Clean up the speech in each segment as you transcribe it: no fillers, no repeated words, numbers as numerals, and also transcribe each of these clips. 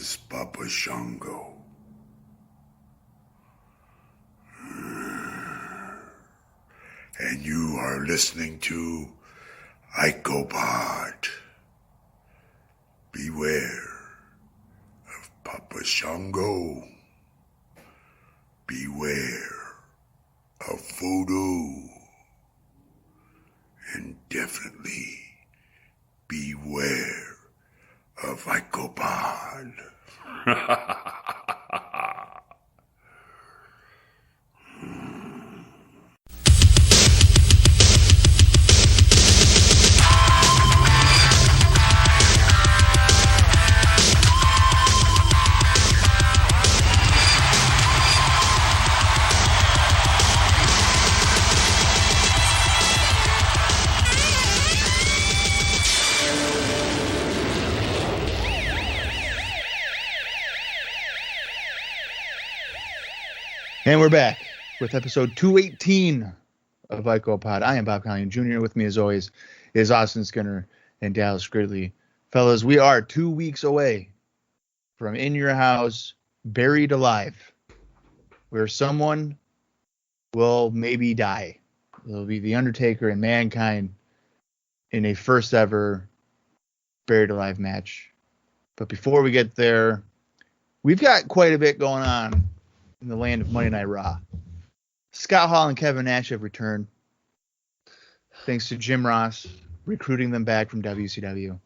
is Papa Shango. And you are listening to Icopod. Beware of Papa Shango. Beware of voodoo. And definitely beware of Icopod. And we're back with episode 218 of Icopod. I am Bob Collian Jr. With me, as always, is Austin Skinner and Dallas Gridley. Fellas, we are 2 weeks away from In Your House, Buried Alive, where someone will maybe die. It'll be The Undertaker and Mankind in a first ever Buried Alive match. But before we get there, we've got quite a bit going on in the land of Monday Night Raw. Scott Hall and Kevin Nash have returned, thanks to Jim Ross recruiting them back from WCW.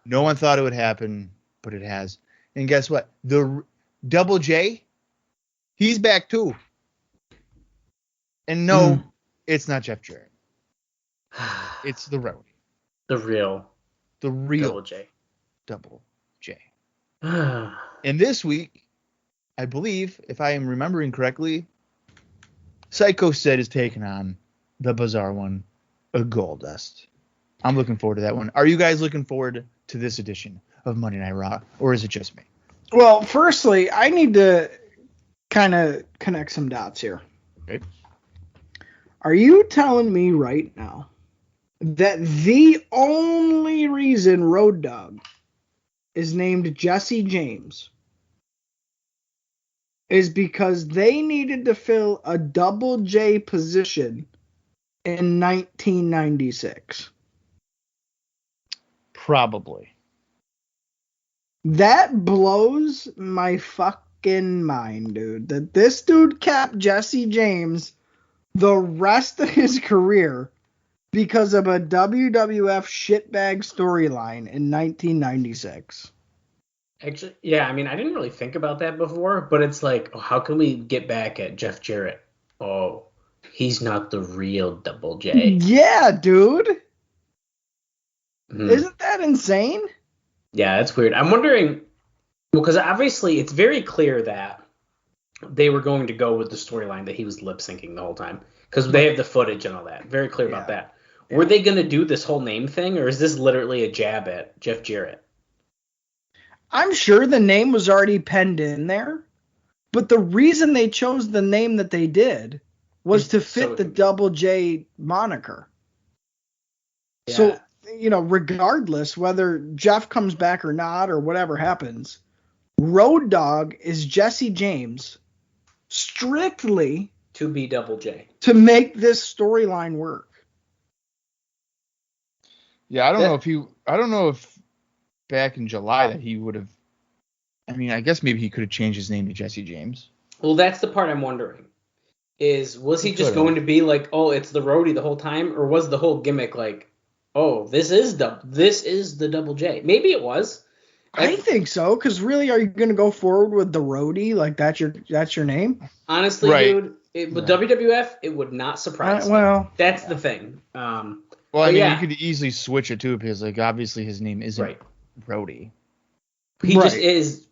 No one thought it would happen, but it has. And guess what? The Double J, he's back too. And no, it's not Jeff Jarrett. It's the Roadie. The real Double J. Double J. And this week, I believe, if I am remembering correctly, Psycho Sid is taking on the bizarre one, a Goldust. I'm looking forward to that one. Are you guys looking forward to this edition of Monday Night Raw, or is it just me? Well, firstly, I need to kind of connect some dots here. Okay. Are you telling me right now that the only reason Road Dogg is named Jesse James is because they needed to fill a Double J position in 1996? Probably. That blows my fucking mind, dude. That this dude kept Jesse James the rest of his career because of a WWF shitbag storyline in 1996. Actually, yeah, I mean, I didn't really think about that before, but it's like, oh, how can we get back at Jeff Jarrett? Oh, he's not the real Double J. Yeah, dude. Isn't that insane? Yeah, that's weird. I'm wondering, well, because obviously it's very clear that they were going to go with the storyline that he was lip syncing the whole time, because they have the footage and all that. Very clear about that. Yeah. Were they going to do this whole name thing, or is this literally a jab at Jeff Jarrett? I'm sure the name was already penned in there, but the reason they chose the name that they did was to fit the Double J moniker. Yeah. So, regardless whether Jeff comes back or not or whatever happens, Road Dogg is Jesse James strictly to be Double J, to make this storyline work. Yeah, I don't know if back in July that he would have, I mean, I guess maybe he could have changed his name to Jesse James. Well, that's the part I'm wondering. Was he just going to be like, oh, it's the Roadie the whole time, or was the whole gimmick like, oh, this is the Double J? Maybe it was. I think so, because really, are you going to go forward with the Roadie? Like, that's your name? Honestly, dude, with WWF, it would not surprise me. Well, that's the thing. Well, I mean, you could easily switch it too, because obviously his name isn't Roadie. He just is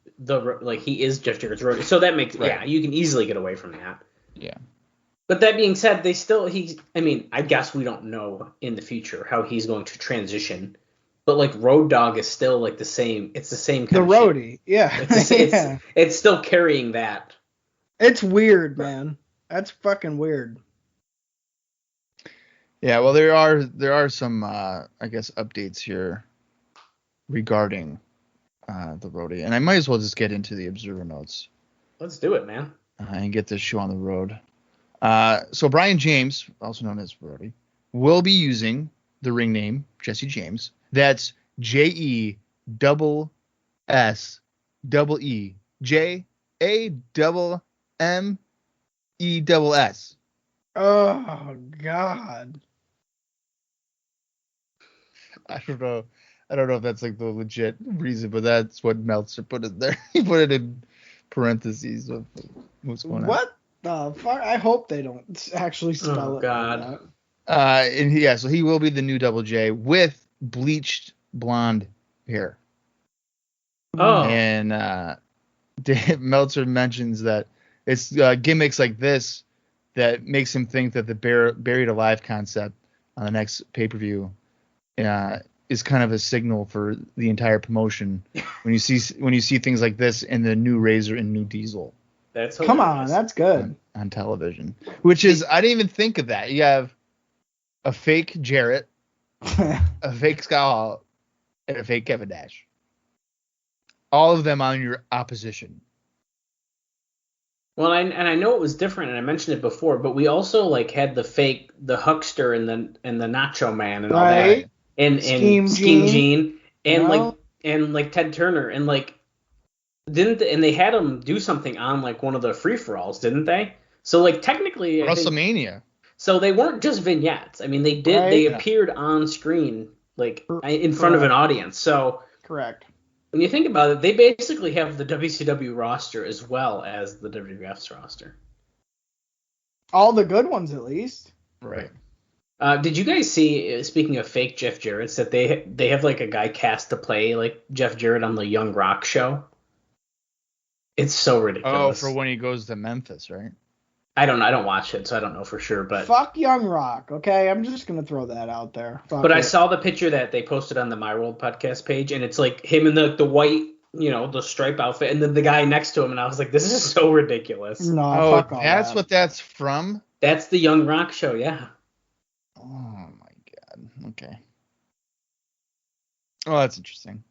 he is Jeff Jarrett's Roadie. So that makes you can easily get away from that. Yeah. But that being said, I guess we don't know in the future how he's going to transition. But Road Dogg is still the same. It's the same kind of Roadie, yeah. It's still carrying that. It's weird, man. That's fucking weird. Yeah, well, there are some, I guess, updates here regarding the roadie. And I might as well just get into the observer notes. Let's do it, man. And get this show on the road. So Brian James, also known as Brody, will be using the ring name Jesse James. That's JESSEE JAMMESS. Oh God. I don't know if that's like the legit reason, but that's what Meltzer put it there. He put it in parentheses of what's going on. What the fuck? I hope they don't actually spell it. God. Like that. So he will be the new Double J with bleached blonde hair. Oh. And Dave Meltzer mentions that it's gimmicks like this that makes him think that the Buried Alive concept on the next pay-per-view is kind of a signal for the entire promotion when you see things like this in the new Razor and new Diesel. That's Come on, that's good. On television, which is, I didn't even think of that. You have a fake Jarrett, a fake Scott Hall, and a fake Kevin Nash. All of them on your opposition. Well, I know it was different, and I mentioned it before, but we also like had the Huckster and the Nacho Man and all that, and Scheme Gene, and like Ted Turner, and like they had them do something on like one of the free for alls, didn't they? So like technically, WrestleMania. So they weren't just vignettes. I mean, they appeared on screen like in front of an audience. So correct. When you think about it, they basically have the WCW roster as well as the WWF's roster. All the good ones, at least. Right. Did you guys see, speaking of fake Jeff Jarrett's, that they have like a guy cast to play like Jeff Jarrett on the Young Rock show? It's so ridiculous. Oh, for when he goes to Memphis, right? I don't know. I don't watch it, so I don't know for sure. But fuck Young Rock, okay? I'm just gonna throw that out there. But I saw the picture that they posted on the My World podcast page, and it's like him in the white, the stripe outfit, and then the guy next to him, and I was like, this is so ridiculous. No, fuck all that's that. What that's from? That's the Young Rock show, yeah. Oh my god. Okay. Oh, that's interesting.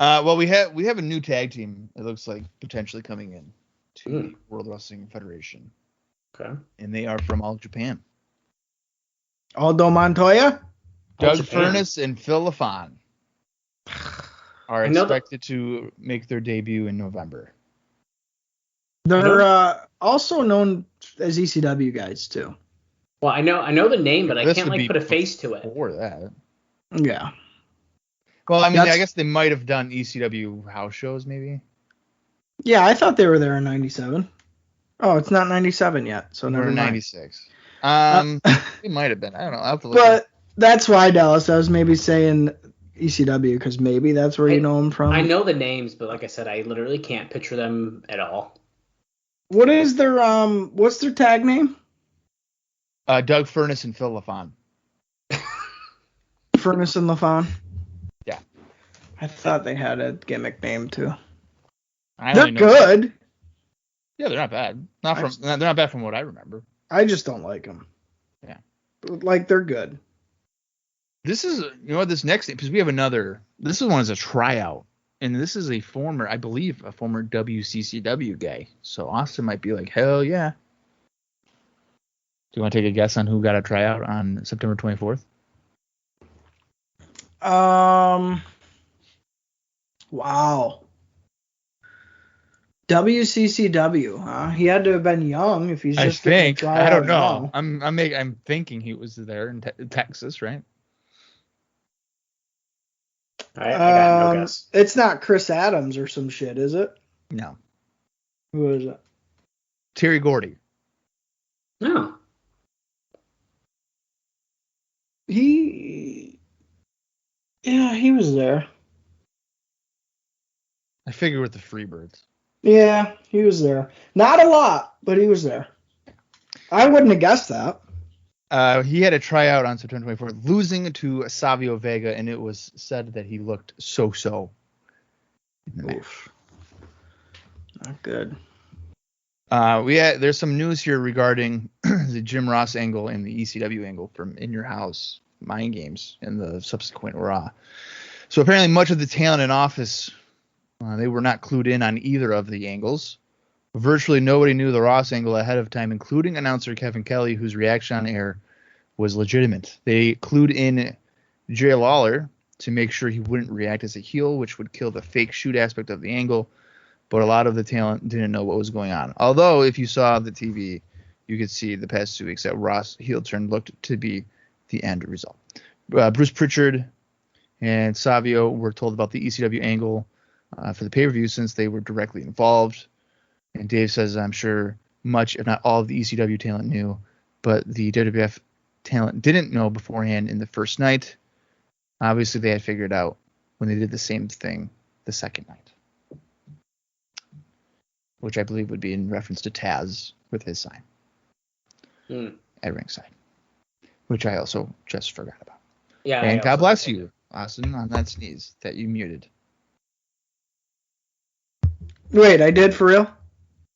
Well, we have a new tag team. It looks like potentially coming in to the World Wrestling Federation. Okay. And they are from All Japan. Aldo Montoya, Doug Furnas, and Phil LaFon are expected to make their debut in November. They're also known as ECW guys too. Well, I know the name, but I can't like put a face to it. Before that. Yeah. Well, I mean, I guess they might have done ECW house shows, maybe. Yeah, I thought they were there in '97. Oh, it's not '97 yet, so never mind. 96. It might have been. I don't know. I'll have to look. But that's why, Dallas. I was maybe saying ECW because maybe that's where you know them from. I know the names, but like I said, I literally can't picture them at all. What is their what's their tag name? Doug Furnas and Phil LaFon. Furnas and LaFon. Yeah. I thought they had a gimmick name too. They're good. Yeah, they're not bad. They're not bad from what I remember. I just don't like them. Yeah. Like they're good. This is, this next, because we have another, this one is a tryout. And this is a former WCCW guy. So Austin might be like, hell yeah. Do you want to take a guess on who got a tryout on September 24th? Wow. WCCW, huh? He had to have been young if he's just. I don't know. I'm thinking he was there in Texas, right? I got no guess. It's not Chris Adams or some shit, is it? No. Who is it? Terry Gordy. No. He was there. I figure with the Freebirds. Yeah, he was there. Not a lot, but he was there. I wouldn't have guessed that. He had a tryout on September 24th, losing to Savio Vega, and it was said that he looked so-so in the match. Not good. There's some news here regarding the Jim Ross angle and the ECW angle from In Your House Mind Games and the subsequent Raw. So apparently much of the talent in office, they were not clued in on either of the angles. Virtually nobody knew the Ross angle ahead of time, including announcer Kevin Kelly, whose reaction on air was legitimate. They clued in Jerry Lawler to make sure he wouldn't react as a heel, which would kill the fake shoot aspect of the angle. But a lot of the talent didn't know what was going on. Although, if you saw the TV, you could see the past 2 weeks that Ross heel turn looked to be the end result. Bruce Pritchard and Savio were told about the ECW angle for the pay-per-view since they were directly involved. And Dave says, I'm sure much, if not all, of the ECW talent knew, but the WWF talent didn't know beforehand in the first night. Obviously, they had figured out when they did the same thing the second night, which I believe would be in reference to Taz with his sign at ringside, which I also just forgot about. Yeah. And God bless you, Austin, on that sneeze that you muted. Wait, I did for real?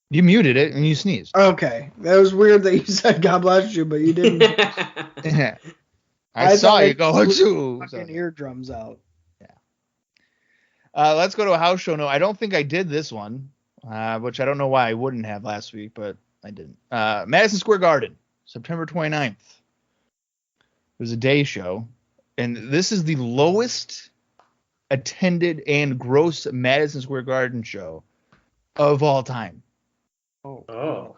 You muted it and you sneezed. Okay. That was weird that you said God bless you, but you didn't. Yeah. I saw you go too. Fucking eardrums out. Yeah. Let's go to a house show. No, I don't think I did this one, which I don't know why I wouldn't have last week, but I didn't. Madison Square Garden, September 29th. It was a day show, and this is the lowest attended and gross Madison Square Garden show of all time. Oh.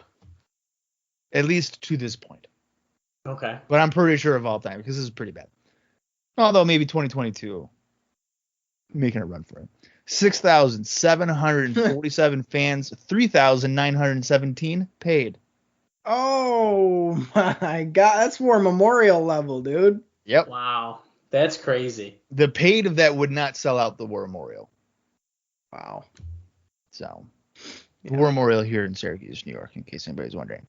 At least to this point. Okay. But I'm pretty sure of all time because this is pretty bad. Although maybe 2022 making a run for it. 6,747 fans, 3,917 paid. Oh my God, that's more Memorial level, dude. Yep. Wow. That's crazy. The paid of that would not sell out the War Memorial. Wow. So, the War Memorial here in Syracuse, New York, in case anybody's wondering.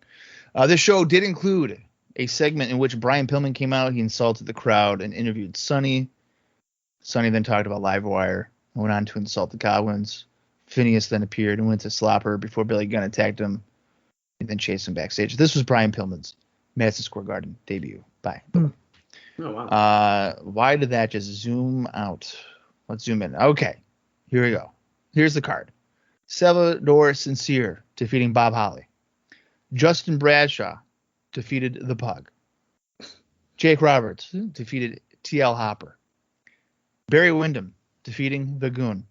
This show did include a segment in which Brian Pillman came out. He insulted the crowd and interviewed Sonny. Sonny then talked about Livewire and went on to insult the Godwins. Phineas then appeared and went to Slopper before Billy Gunn attacked him and then chased him backstage. This was Brian Pillman's Madison Square Garden debut. Bye. Oh, wow. Why did that just zoom out? Let's zoom in. Okay, here we go. Here's the card. Salvador Sincere defeating Bob Holly. Justin Bradshaw defeated the Pug. Jake Roberts defeated T.L. Hopper. Barry Windham defeating the Goon.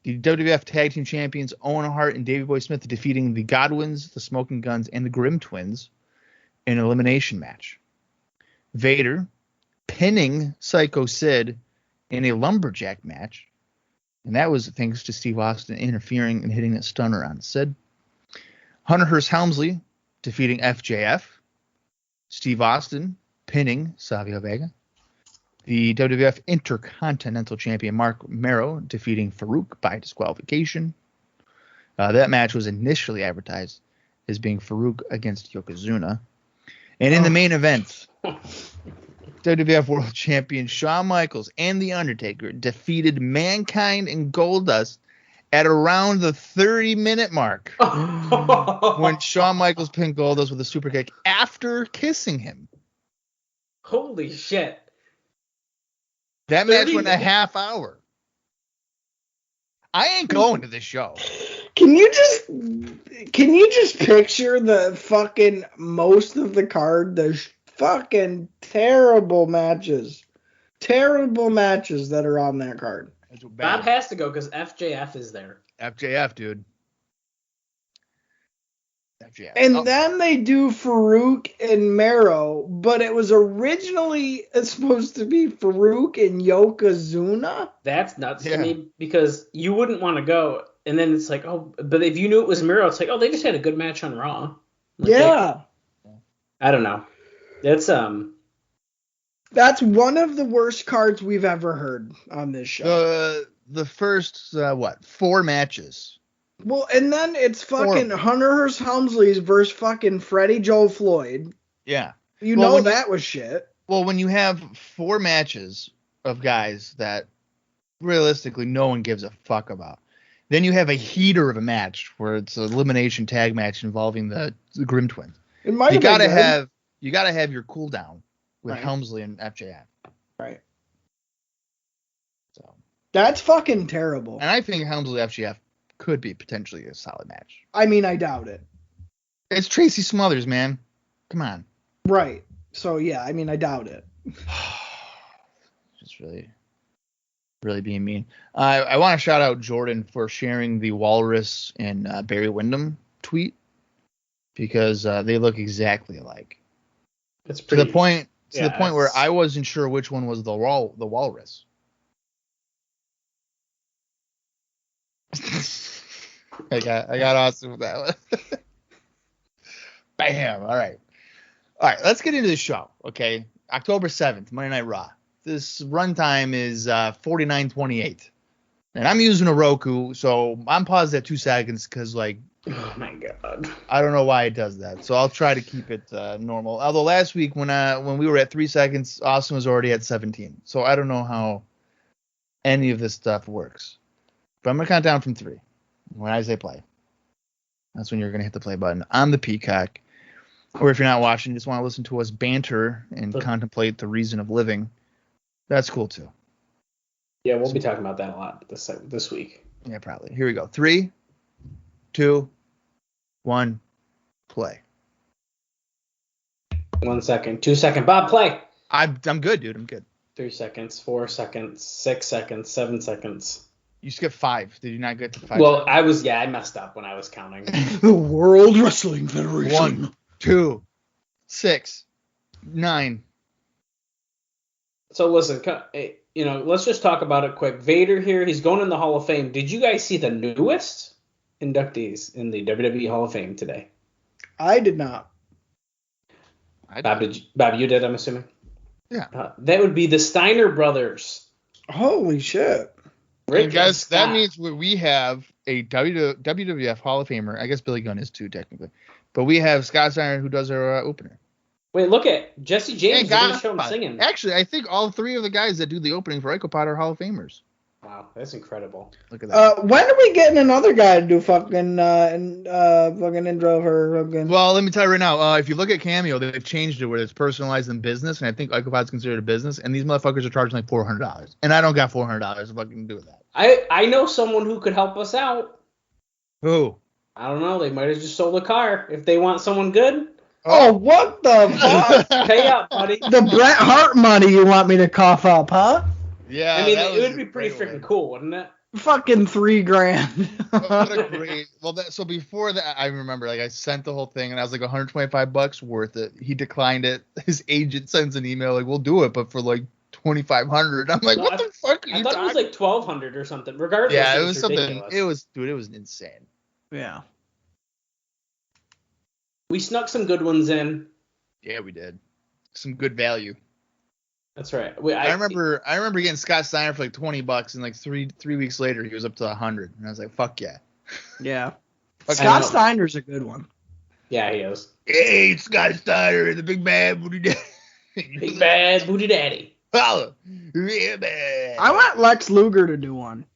The WWF Tag Team Champions Owen Hart and Davey Boy Smith defeating the Godwins, the Smoking Guns, and the Grimm Twins in an elimination match. Vader pinning Psycho Sid in a lumberjack match. And that was thanks to Steve Austin interfering and hitting a stunner on Sid. Hunter Hearst Helmsley defeating FJF. Steve Austin pinning Savio Vega. The WWF Intercontinental Champion Marc Mero defeating Farouk by disqualification. That match was initially advertised as being Farouk against Yokozuna. And in the main event, WWF World Champion Shawn Michaels and The Undertaker defeated Mankind and Goldust at around the 30-minute mark when Shawn Michaels pinned Goldust with a super kick after kissing him. Holy shit. That match went a half hour. I ain't going to this show. Can you just picture the fucking most of the card, the fucking terrible matches that are on that card. Bob has to go because FJF is there. FJF, dude. FJF. And then they do Farouk and Mero, but it was originally supposed to be Farouk and Yokozuna. That's nuts to me because you wouldn't want to go. And then it's like, oh, but if you knew it was Mero, it's like, oh, they just had a good match on Raw. Like, I don't know. That's one of the worst cards we've ever heard on this show. The first, 4 matches. Well, and then it's fucking Hunter Hearst Helmsley's versus fucking Freddie Joe Floyd. Yeah. That was shit. Well, when you have 4 matches of guys that realistically no one gives a fuck about, then you have a heater of a match where it's an elimination tag match involving the Grimm Twins. You gotta have your cool down with Helmsley and FJF. Right. So That's fucking terrible. and I think Helmsley FGF could be potentially a solid match. I mean, I doubt it. It's Tracy Smothers, man. Come on. Right. So yeah, I mean, I doubt it. Just really being mean. I want to shout out Jordan for sharing the Walrus and Barry Windham tweet because they look exactly alike. It's To pretty. the point Yeah, where it's- I wasn't sure which one was the Walrus. I got awesome with that one. Bam. All right. Let's get into the show. Okay. October 7th, Monday Night Raw. This runtime is 49:28. And I'm using a Roku, so I'm paused at 2 seconds because, like, Oh my god. I don't know why it does that. So I'll try to keep it normal. Although last week when we were at 3 seconds, Austin was already at 17. So I don't know how any of this stuff works. But I'm going to count down from 3. When I say play, that's when you're going to hit the play button on the Peacock. Or if you're not watching, just want to listen to us banter and contemplate the reason of living. That's cool too. Yeah, we'll be talking about that a lot this week. Yeah, probably. Here we go. 3, 2, 1, play. 1 second, 2 second. Bob, play. I'm good, dude. I'm good. 3 seconds, 4 seconds, 6 seconds, 7 seconds. You skipped 5. Did you not get to 5? Well, I messed up when I was counting. The World Wrestling Federation. 1, 2, 6, 9. So listen, let's just talk about it quick. Vader here, he's going in the Hall of Fame. Did you guys see the newest inductees in the WWE Hall of Fame today? I did not. Bob, you did, I'm assuming? Yeah. That would be the Steiner brothers. Holy shit. Rick And guys, and Scott. that means we have a WWF Hall of Famer. I guess Billy Gunn is too, technically. But we have Scott Steiner who does our opener. Wait, look at Jesse James. They're going to show him singing. Actually, I think all 3 of the guys that do the opening for IcoPod are Hall of Famers. Wow, that's incredible. Look at that. When are we getting another guy to do fucking intro for fucking? Well, let me tell you right now. If you look at Cameo, they've changed it where it's personalized in business, and I think IcoPod's considered a business, and these motherfuckers are charging like $400, and I don't got $400 to fucking do with that. I know someone who could help us out. Who? I don't know. They might have just sold a car. If they want someone good, Oh, what the fuck? pay up, buddy. The Bret Hart money you want me to cough up, huh? Yeah. I mean, that it was would be a pretty great freaking one. cool, wouldn't it? Fucking $3,000. What a great. Well, so before that, I remember I sent the whole thing and I was like $125 worth it. He declined it. His agent sends an email like, "We'll do it, but for like $2,500." I'm like, No, what the fuck are you I thought talking? it was like $1,200 or something. Regardless, Yeah, it it was something. ridiculous. It was insane. Yeah. We snuck some good ones in. Yeah, we did. Some good value. That's right. I remember getting Scott Steiner for like $20, and like three weeks later he was up to 100, and I was like, "Fuck yeah!" Yeah. Fuck I Scott know. Steiner's a good one. Yeah, he is. Hey, Scott Steiner, the big bad booty daddy. Big bad booty daddy. Holla. Yeah, man. I want Lex Luger to do one.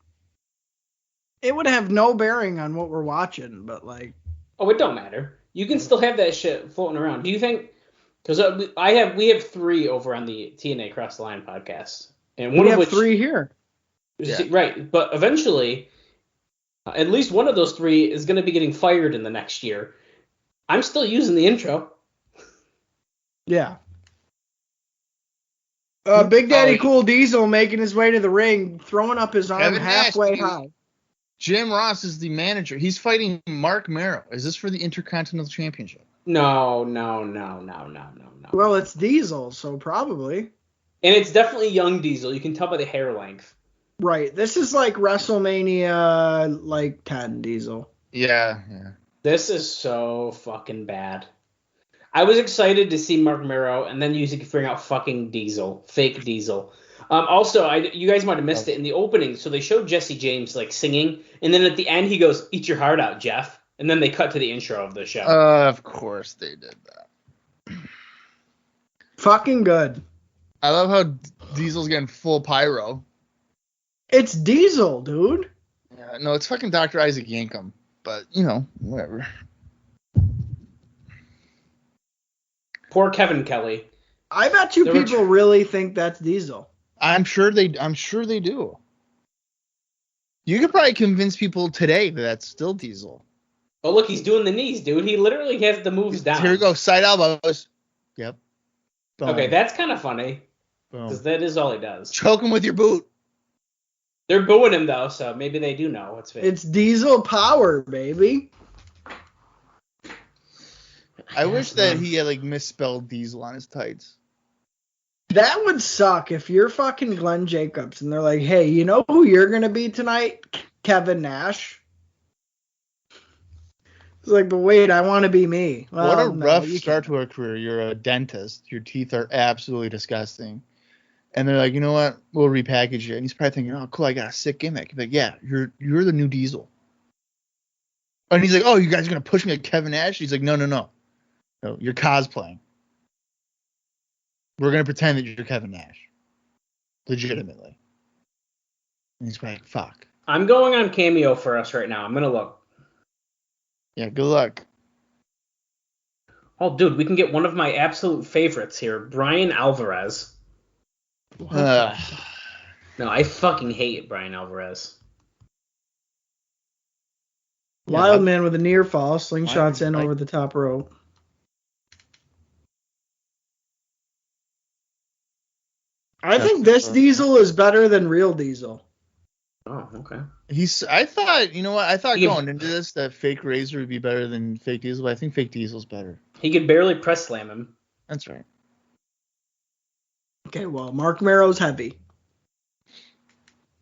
It would have no bearing on what we're watching, but like. Oh, it don't matter. You can still have that shit floating around. Do you think? Because we have 3 over on the TNA Cross the Line podcast, and one We of have which 3 here. Yeah. right. But eventually, at least one of those 3 is going to be getting fired in the next year. I'm still using the intro. Yeah. Big Daddy Cool Diesel making his way to the ring, throwing up his arm Kevin Nash, halfway dude. high. Jim Ross is the manager. He's fighting Marc Mero. Is this for the Intercontinental Championship? No. Well, it's Diesel, so probably. And it's definitely young Diesel. You can tell by the hair length. Right. This is like WrestleMania, like 10 Diesel. Yeah. This is so fucking bad. I was excited to see Marc Mero, and then you could figure out fucking Diesel, fake Diesel. Also, you guys might have missed it in the opening. So they showed Jesse James like singing, and then at the end he goes, "Eat your heart out, Jeff," and then they cut to the intro of the show. Of course they did that. Fucking good. I love how Diesel's getting full pyro. It's Diesel, dude. Yeah, no, it's fucking Dr. Isaac Yankum. But, whatever. Poor Kevin Kelly. I bet you They were people really think that's Diesel. I'm sure they do. You could probably convince people today that that's still Diesel. Oh, look, he's doing the knees, dude. He literally has the moves down. Here we go, side elbows. Yep. Boom. Okay, that's kind of funny. Boom. Because that is all he does. Choke him with your boot. They're booing him, though, so maybe they do know what's fake. It's Diesel power, baby. I wish that he had, like, misspelled Diesel on his tights. That would suck if you're fucking Glenn Jacobs and they're like, hey, you know who you're going to be tonight? Kevin Nash. It's like, but wait, I want to be me. Well, what a no, rough you start can't. to a career. You're a dentist. Your teeth are absolutely disgusting. And they're like, you know what? We'll repackage you. And he's probably thinking, oh, cool, I got a sick gimmick. Like, yeah, you're the new Diesel. And he's like, oh, you guys are going to push me like Kevin Nash? He's like, no. No, you're cosplaying. We're going to pretend that you're Kevin Nash. Legitimately. And he's like, fuck. I'm going on Cameo for us right now. I'm going to look. Yeah, good luck. Oh, dude, we can get one of my absolute favorites here. Brian Alvarez. No, I fucking hate Brian Alvarez. Wildman with a near fall, slingshots in like- over the top rope. I think this Diesel is better than real Diesel. Oh, okay. I thought Yeah. going into this that fake Razor would be better than fake Diesel, but I think fake Diesel's better. He could barely press slam him. That's right. Okay, well, Marc Mero's heavy.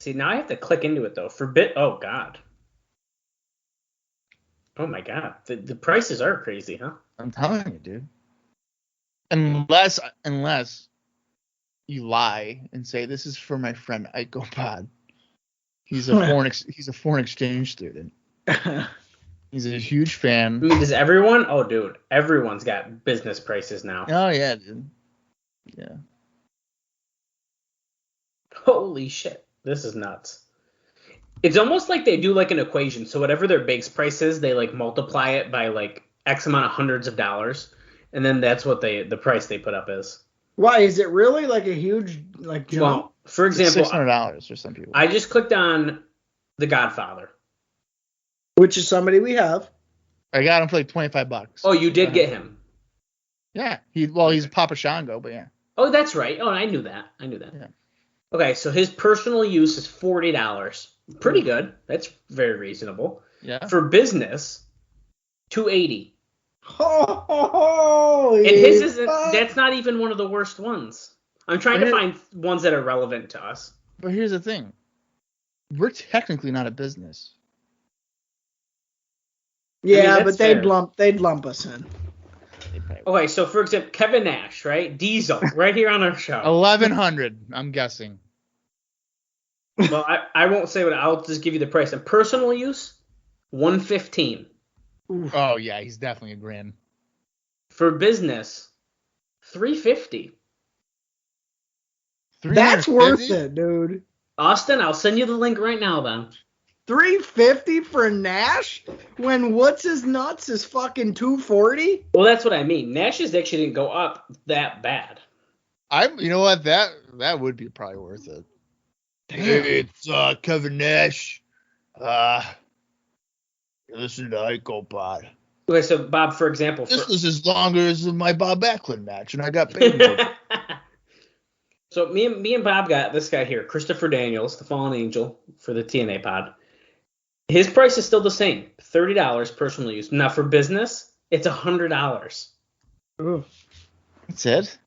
See, now I have to click into it, though. Oh, God. Oh, my God. The prices are crazy, huh? I'm telling you, dude. Unless you lie and say this is for my friend Iko Pod. He's a foreign exchange student. He's a huge fan. I mean, does everyone? Oh, dude, everyone's got business prices now. Oh yeah, dude. Yeah. Holy shit, this is nuts. It's almost like they do like an equation. So whatever their base price is, they like multiply it by like X amount of hundreds of dollars, and then that's what the price they put up is. Why is it really like a huge like jump? Well, for example, $600 for some people. I just clicked on The Godfather. Which is somebody we have. I got him for like $25. Oh, you did get him. Yeah. He's Papa Shango, but yeah. Oh, that's right. Oh, I knew that. Yeah. Okay, so his personal use is $40. Pretty good. That's very reasonable. Yeah. For business, $280. Oh, And his isn't. That's not even one of the worst ones. I'm trying to But find ones that are relevant to us. But here's the thing. We're technically not a business. Yeah, that's but they'd fair. lump us in. Okay, so for example, Kevin Nash, right? Diesel, right here on our show. $1,100, I'm guessing. Well, I won't say what. I'll just give you the price. And personal use, $115. Oh yeah, he's definitely $1,000. For business, $350. That's worth it, dude. Austin, I'll send you the link right now, then. $350 for Nash when what's his nuts is fucking $240. Well, that's what I mean. Nash's actually didn't go up that bad. You know what? That would be probably worth it. Hey, it's Kevin Nash. Listen to Iko Pod. Okay, so Bob, for example, This was as long as my Bob Backlund match, and I got paid more. So me and Bob got this guy here, Christopher Daniels, the Fallen Angel, for the TNA pod. His price is still the same, $30 personal use. Now for business, it's $100. That's it?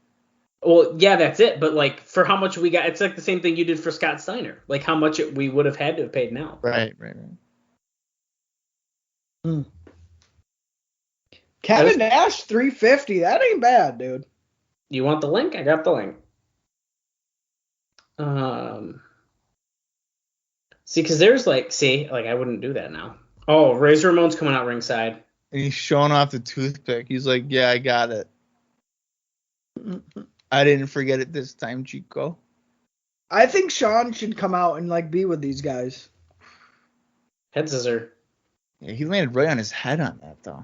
Well, yeah, that's it. But like for how much we got, it's like the same thing you did for Scott Steiner. Like how much we would have had to have paid now. Right. Kevin Nash $350. That ain't bad, dude. You want the link? I got the link. See, because there's like I wouldn't do that now. Oh, Razor Ramon's coming out ringside. And he's showing off the toothpick. He's like, yeah, I got it. I didn't forget it this time, Chico. I think Sean should come out and like be with these guys. Head scissor. Yeah, he landed right on his head on that, though.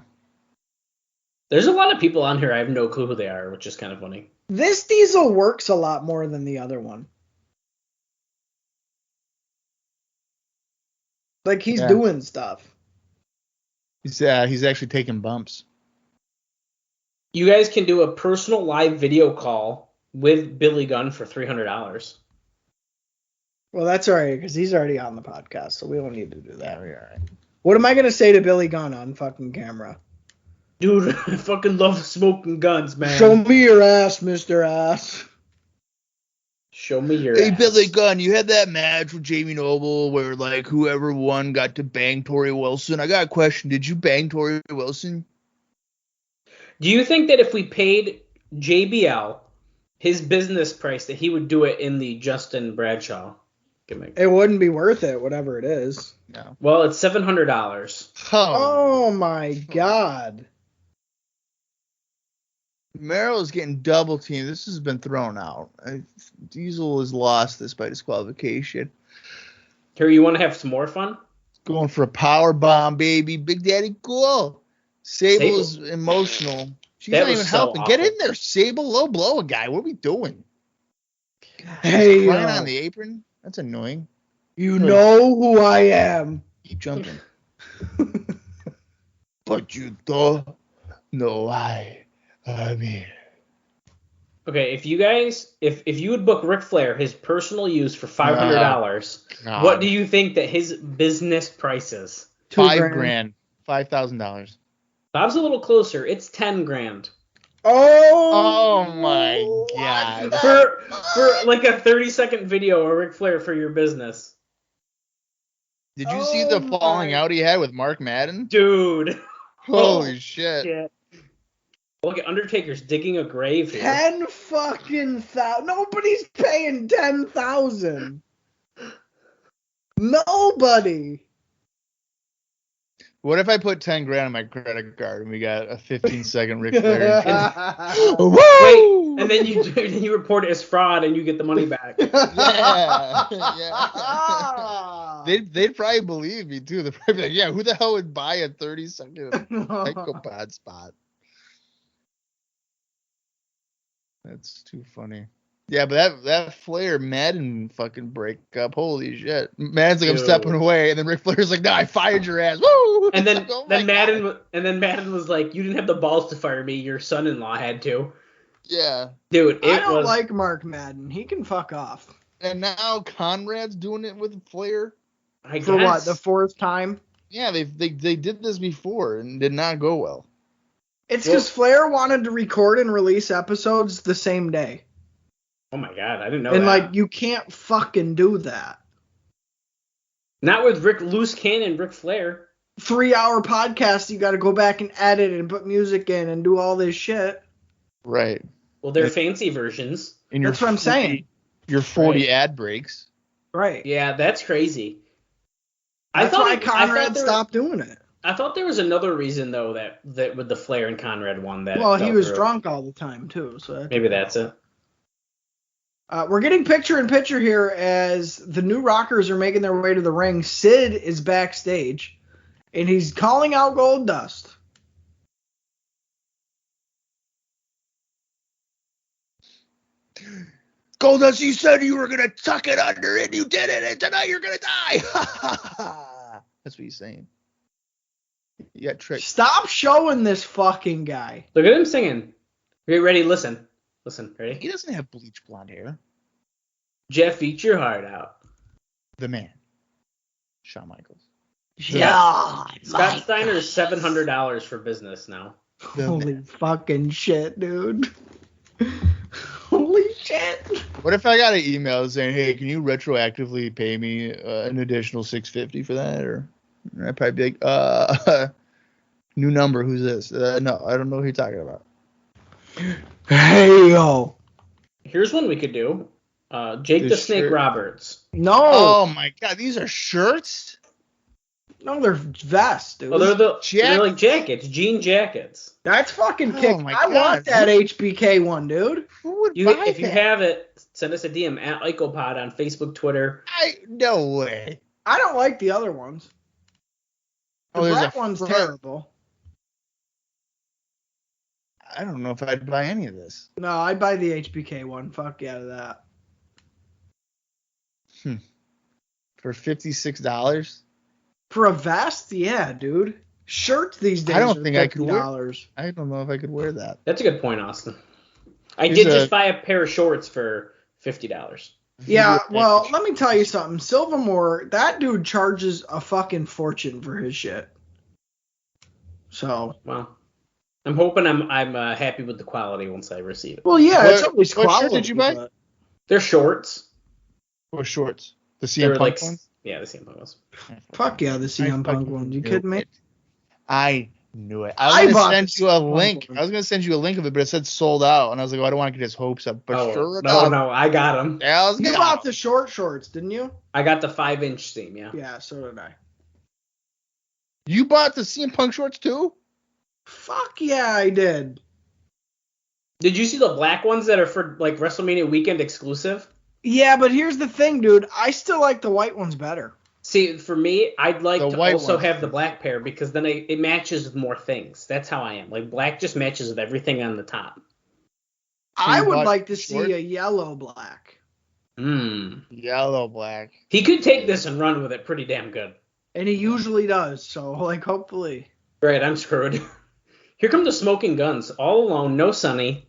There's a lot of people on here. I have no clue who they are, which is kind of funny. This Diesel works a lot more than the other one. Like he's doing stuff. He's actually taking bumps. You guys can do a personal live video call with Billy Gunn for $300. Well, that's all right, because he's already on the podcast, so we don't need to do that. Yeah, we're all right. What am I going to say to Billy Gunn on fucking camera? Dude, I fucking love smoking guns, man. Show me your ass, Mr. Ass. Show me your Hey, ass. Billy Gunn, you had that match with Jamie Noble where, like, whoever won got to bang Tori Wilson. I got a question. Did you bang Tori Wilson? Do you think that if we paid JBL his business price that he would do it in the Justin Bradshaw gimmick? It wouldn't be worth it, whatever it is. No. Well, it's $700. Oh my God. Mero's getting double teamed. This has been thrown out. Diesel has lost this by disqualification. Here, you want to have some more fun? Going for a power bomb, baby. Big Daddy Cool. Sable's emotional. She's That not was even so helping. awful. Get in there, Sable. Low blow a guy. What are we doing? Hey, Flying on the apron? That's annoying. you know who I am. Keep jumping. But you don't know I'm here. Okay, if you guys, if you would book Ric Flair his personal use for $500, what do you think that his business price is? $5,000. $5,000. Bob's a little closer. It's $10,000 Oh my God. for like a 30-second video of Ric Flair for your business, Did you see the falling out he had with Mark Madden? dude. Holy shit. Yeah. Look at Undertaker's digging a grave here. 10 fucking thousand. Nobody's paying 10,000. Nobody. What if I put $10,000 on my credit card and we got a 15-second Ric Flair? Wait, and then you report it as fraud and you get the money back. Yeah. They'd probably believe me too. They'd probably be like, yeah, who the hell would buy a 30-second Psychopod spot? That's too funny. Yeah, but that Flair Madden fucking breakup, holy shit. Madden's like, I'm stepping away, and then Ric Flair's like, no, I fired your ass. Woo! And then like, oh Madden was like, you didn't have the balls to fire me, your son-in-law had to. Yeah. Dude, I don't like Mark Madden. He can fuck off. And now Conrad's doing it with Flair. I guess. For what, the 4th time? Yeah, they did this before and did not go well. It's because Flair wanted to record and release episodes the same day. Oh my God, I didn't know and that. like, you can't fucking do that. Not with Loose Cannon, Ric Flair. 3-hour podcast, you got to go back and edit and put music in and do all this shit. Right. Well, they're fancy versions. And That's what I'm saying. Your 40 ad breaks. Right. Yeah, that's crazy. That's why Conrad stopped doing it. I thought there was another reason though that with the Flair and Conrad one that. Well, he was drunk all the time too, so maybe that's it. We're getting picture-in-picture here as the New Rockers are making their way to the ring. Sid is backstage, and he's calling out Goldust. Goldust, you said you were going to tuck it under, and you did it, and tonight you're going to die. That's what he's saying. You got tricked. Stop showing this fucking guy. Look at him singing. Are you ready? Listen. Ready? He doesn't have bleach blonde hair. Jeff, eat your heart out. The man. Shawn Michaels. Yeah. Scott Steiner's $700 for business now. Holy fucking shit, dude. Holy shit. What if I got an email saying, hey, can you retroactively pay me an additional $650 for that? Or I'd probably be like, new number, who's this? No, I don't know who you're talking about. Hey, yo. Here's one we could do. Jake the Snake Roberts. No. Oh, my God. These are shirts? No, they're vests, dude. Oh, they're like jackets, jean jackets. That's fucking kick. my I God. want that HBK one, dude. Who would buy If you that? have it, send us a DM at IcoPod on Facebook, Twitter. No way. I don't like the other ones. The there's black a one's front- terrible. I don't know if I'd buy any of this. No, I'd buy the HBK one. Fuck yeah to that. For $56? For a vest? Yeah, dude. Shirts these days I don't are think I could wear. $50. I don't know if I could wear that. That's a good point, Austin. I Here's did just buy a pair of shorts for $50. Yeah, well, let me tell you something. Silvermore, that dude charges a fucking fortune for his shit. So. Well, I'm hoping I'm happy with the quality once I receive it. Well, yeah, it's always quality. What shirt did you buy? They're shorts. Or shorts? The CM Punk ones? Yeah, the CM Punk ones. Fuck yeah, the CM Punk ones. You kidding me? I knew it. I was going to send you a link. I was going to send you a link of it, but it said sold out, and I was like, I don't want to get his hopes up. But sure enough. No, I got them. Yeah, you bought the short shorts, didn't you? I got the 5-inch seam, yeah. Yeah, so did I. You bought the CM Punk shorts too? Fuck yeah, I did. Did you see the black ones that are for like WrestleMania weekend exclusive? Yeah, but here's the thing, dude. I still like the white ones better. See, for me, I'd like to also have the black pair because then it matches with more things. That's how I am. Like, black just matches with everything on the top. I would like to see a yellow black. Yellow black. He could take this and run with it pretty damn good. And he usually does, so, like, hopefully. Right, I'm screwed. Here come the Smoking Guns. All alone, no Sunny.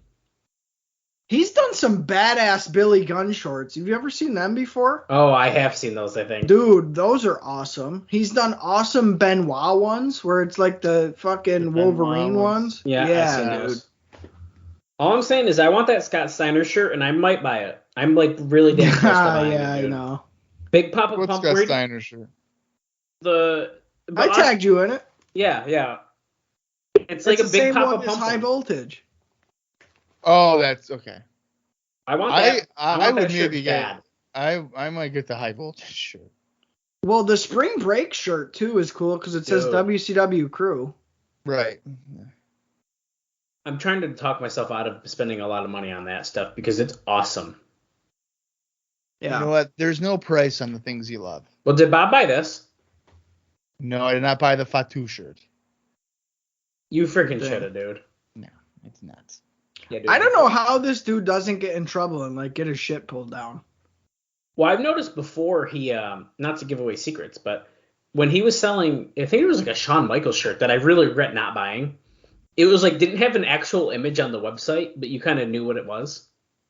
He's done some badass Billy Gunn shorts. Have you ever seen them before? Oh, I have seen those, I think. Dude, those are awesome. He's done awesome Benoit ones where it's like the fucking Wolverine ones. Yeah, I've seen those. All I'm saying is I want that Scott Steiner shirt, and I might buy it. I'm, like, really damn close to buying it, I know. Big Papa What's Pump. Scott Steiner shirt? I tagged you in it. Yeah. It's like a Big Papa Pump. High voltage. Oh, that's okay. I want that. I would maybe get. I might get the high voltage shirt. Well, the spring break shirt too is cool because it says WCW Crew. Right. I'm trying to talk myself out of spending a lot of money on that stuff because it's awesome. Yeah. You know what? There's no price on the things you love. Well, did Bob buy this? No, I did not buy the Fatu shirt. You freaking should have, dude. No, it's nuts. Yeah, dude, I don't know how this dude doesn't get in trouble and like get his shit pulled down. Well, I've noticed before he, not to give away secrets, but when he was selling, I think it was like a Shawn Michaels shirt that I really regret not buying. It was like, didn't have an actual image on the website, but you kind of knew what it was.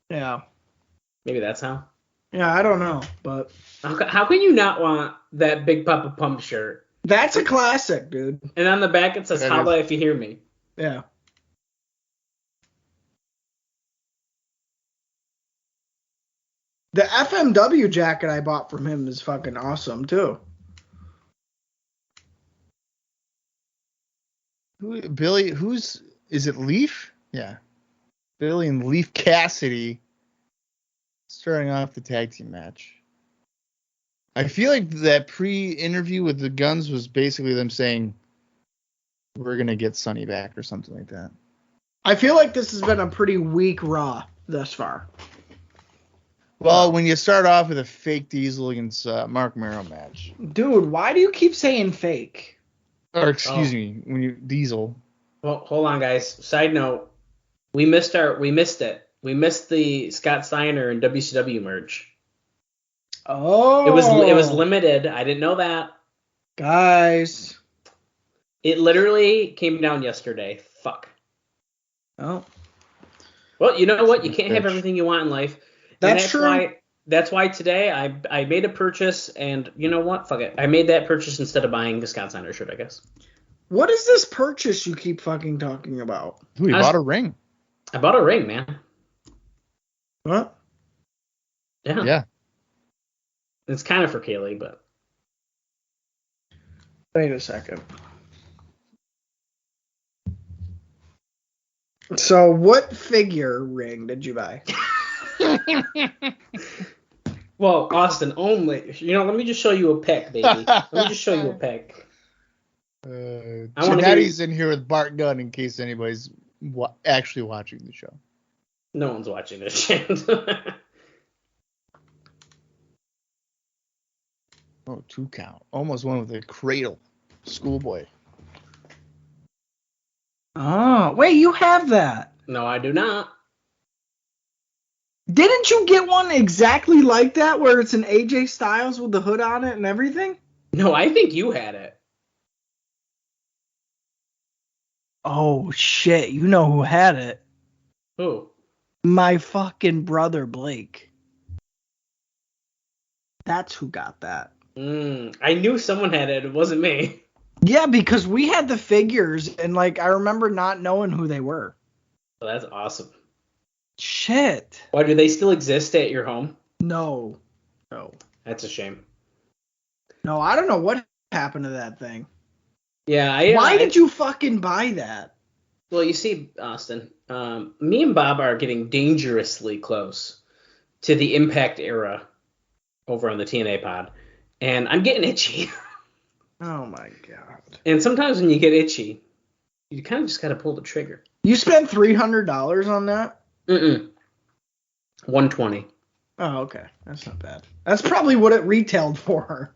Yeah. Maybe that's how. Yeah, I don't know, but. How can you not want that Big Papa Pump shirt? That's a classic, dude. And on the back it says, holla if you hear me. Yeah. The FMW jacket I bought from him is fucking awesome, too. Is it Leaf? Yeah. Billy and Leaf Cassidy starting off the tag team match. I feel like that pre-interview with the Guns was basically them saying, we're going to get Sonny back or something like that. I feel like this has been a pretty weak Raw thus far. Well, when you start off with a fake Diesel against Marc Mero match. Dude, why do you keep saying fake? Or excuse me, when you Diesel. Well, hold on, guys. Side note, we missed it. We missed the Scott Steiner and WCW merch. Oh. It was limited. I didn't know that. Guys. It literally came down yesterday. Fuck. Oh. Well, you know what? You can't have everything you want in life. That's true. That's why today I made a purchase, and you know what? Fuck it. I made that purchase instead of buying the Scott Steiner shirt, I guess. What is this purchase you keep fucking talking about? Ooh, you bought a ring. I bought a ring, man. What? Yeah. It's kind of for Kaylee, but. Wait a second. So, what figure ring did you buy? Well, Austin, only. Let me just show you a pic, baby. Let me just show you a pic. Janetti's in here with Bart Gunn in case anybody's actually watching the show. No one's watching this shit. Oh, 2 count. Almost one with a cradle. Schoolboy. Oh, wait, you have that. No, I do not. Didn't you get one exactly like that where it's an AJ Styles with the hood on it and everything? No, I think you had it. Oh, shit. You know who had it? Who? My fucking brother, Blake. That's who got that. I knew someone had it. It wasn't me. Yeah, because we had the figures, and, like, I remember not knowing who they were. Well, that's awesome. Shit. Why, do they still exist at your home? No. That's a shame. No, I don't know what happened to that thing. Yeah, Why did you fucking buy that? Well, you see, Austin, me and Bob are getting dangerously close to the Impact era over on the TNA pod, and I'm getting itchy. Oh my god. And sometimes when you get itchy, you kind of just got to pull the trigger. You spent $300 on that? 120. Oh, okay. That's not bad. That's probably what it retailed for.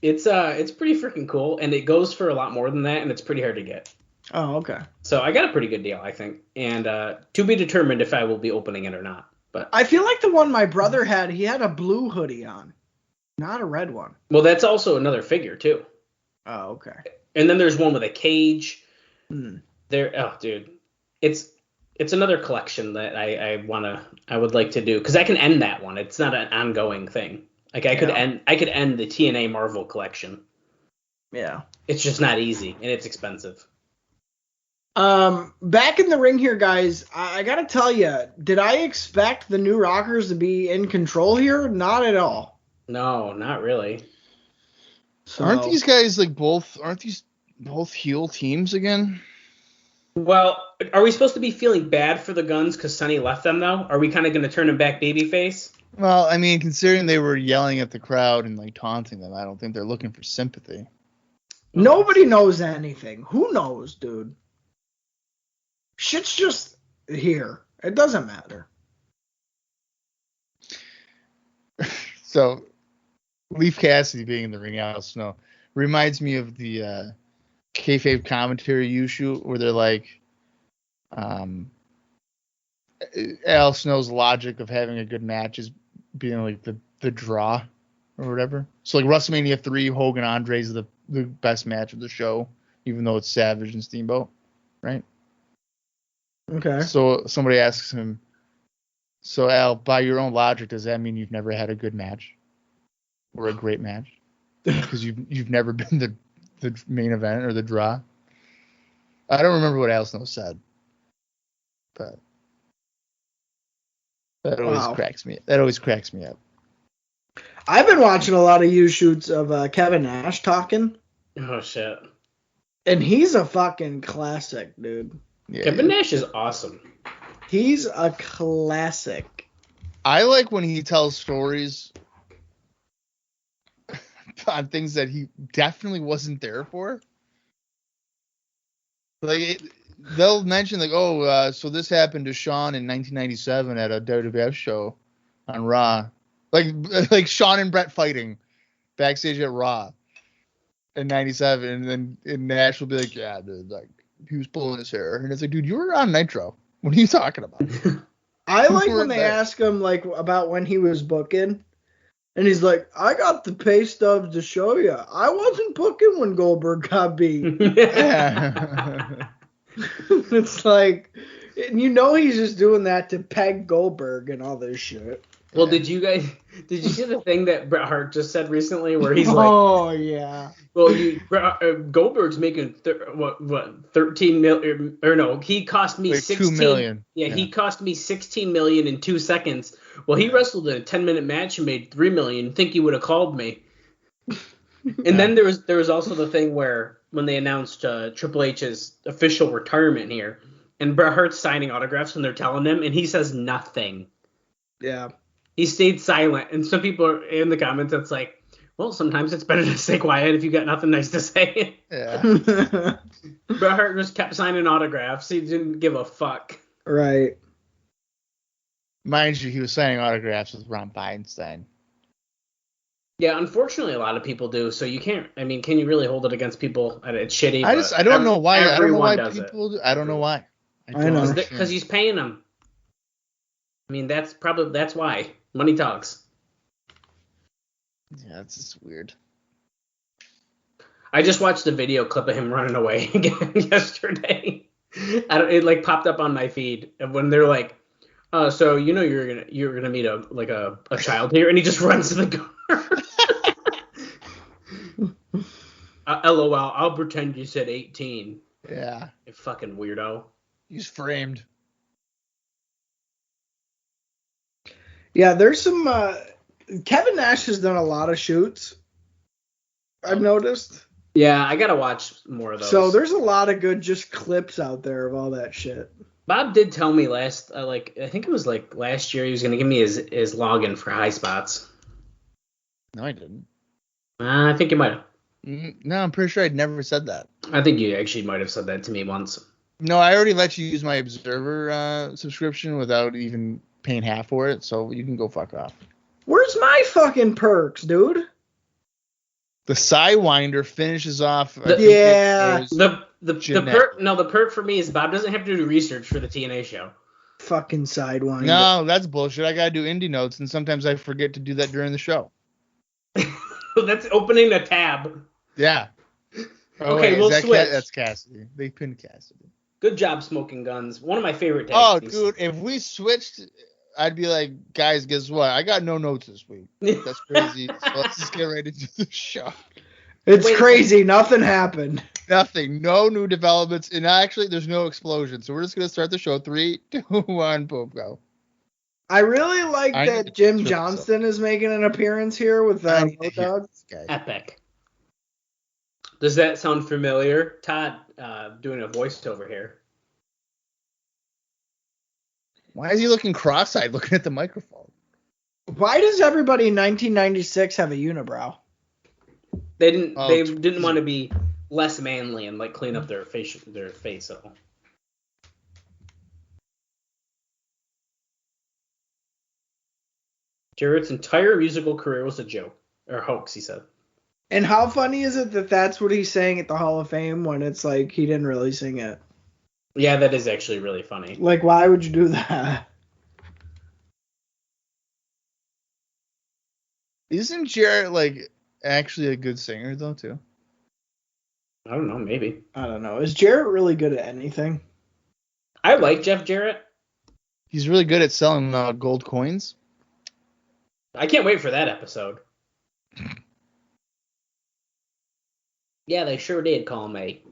It's pretty freaking cool, and it goes for a lot more than that, and it's pretty hard to get. Oh, okay. So I got a pretty good deal, I think, and to be determined if I will be opening it or not. But I feel like the one my brother had, he had a blue hoodie on, not a red one. well, that's also another figure too. Oh, okay. And then there's one with a cage. Hmm. Oh, dude, it's another collection that I would like to do because I can end that one. It's not an ongoing thing. Like I could end the TNA Marvel collection. Yeah. It's just not easy and it's expensive. Back in the ring here, guys, I gotta tell you, did I expect the New Rockers to be in control here? Not at all. No, not really. So, Aren't these guys aren't these both heel teams again? Well, are we supposed to be feeling bad for the Guns because Sonny left them, though? Are we kind of going to turn them back babyface? Well, I mean, considering they were yelling at the crowd and like taunting them, I don't think they're looking for sympathy. nobody knows anything. Who knows, dude? Shit's just here. It doesn't matter. So, Leaf Cassidy being in the ring, Al Snow, reminds me of the kayfabe commentary you shoot where they're like, Al Snow's logic of having a good match is being like the draw or whatever. So like WrestleMania 3, Hogan Andre is the best match of the show, even though it's Savage and Steamboat, right? Okay. So somebody asks him, so Al, by your own logic, does that mean you've never had a good match or a great match? Because you've never been the main event or the draw? I don't remember what Al Snow said, but that always cracks me. That always cracks me up. I've been watching a lot of shoots of Kevin Nash talking, Oh, shit. and he's a fucking classic, dude. Yeah. Kevin Nash is awesome. He's a classic. I like when he tells stories on things that he definitely wasn't there for. Like they'll mention like, so this happened to Sean in 1997 at a WWF show on Raw, like Sean and Brett fighting backstage at Raw in '97, and then Nash will be like, yeah, dude, like he was pulling his hair, and it's like, dude, you were on Nitro. What are you talking about? I like when they ask him like about when he was booking, and he's like, I got the pay stubs to show you. I wasn't booking when Goldberg got beat. Yeah. It's like, and you know he's just doing that to peg Goldberg and all this shit. Well, did you see the thing that Bret Hart just said recently where he's oh, yeah. Well, Goldberg's making 13 million, or no, he cost me like 16 $2 million. Yeah, he cost me 16 million in 2 seconds. Well, he wrestled in a 10-minute match and made 3 million. Think he would have called me. And then there was also the thing where when they announced Triple H's official retirement here, and Bret Hart's signing autographs when they're telling him, and he says nothing. Yeah. He stayed silent, and some people are in the comments that's like, well, sometimes it's better to stay quiet if you got nothing nice to say. Yeah. Bret Hart just kept signing autographs. He didn't give a fuck. Right. Mind you, he was signing autographs with Ron Feinstein. Yeah, unfortunately, a lot of people do. So you can't. I mean, can you really hold it against people? It's shitty. I don't know why. I don't know why does people do. I don't know why. I know. Because he's paying them. I mean, that's why money talks. Yeah, it's just weird. I just watched a video clip of him running away again yesterday. It like popped up on my feed when they're like, so you know you're gonna meet a child here, and he just runs to the car. LOL, I'll pretend you said 18. Yeah. You fucking weirdo. He's framed. Yeah, there's some. Kevin Nash has done a lot of shoots. I've noticed. Yeah, I gotta watch more of those. So there's a lot of good just clips out there of all that shit. Bob did tell me I think it was like last year he was gonna give me his login for High Spots. No, I didn't. I think you might have. No, I'm pretty sure I'd never said that. I think you actually might have said that to me once. No, I already let you use my Observer subscription without even paying half for it, so you can go fuck off. Where's my fucking perks, dude? The Sidewinder finishes off. The perk for me is Bob doesn't have to do research for the TNA show. Fucking Sidewinder. No, that's bullshit. I gotta do indie notes, and sometimes I forget to do that during the show. That's opening a tab. Yeah. Oh, okay, wait, we'll switch. That's Cassidy. They pinned Cassidy. Good job, Smoking Guns. One of my favorite tag teams. Dude, if we switched, I'd be like, guys, guess what? I got no notes this week. That's crazy. So let's just get right into the show. It's crazy. Nothing happened. Nothing. No new developments. And actually, there's no explosion. So we're just going to start the show. 3, 2, 1, boom, go. I really like that Jim Johnston is making an appearance here with Road Dogg. Epic. Does that sound familiar? Todd doing a voiceover here. Why is he looking cross-eyed looking at the microphone? Why does everybody in 1996 have a unibrow? They didn't want to be less manly and like clean up their face at all. Jarrett's entire musical career was a joke or hoax, he said. And how funny is it that that's what he's saying at the Hall of Fame when it's like he didn't really sing it? Yeah, that is actually really funny. Like, why would you do that? Isn't Jarrett, like, actually a good singer, though, too? I don't know, maybe. I don't know. Is Jarrett really good at anything? I like Jeff Jarrett. He's really good at selling gold coins. I can't wait for that episode. Yeah, they sure did call me.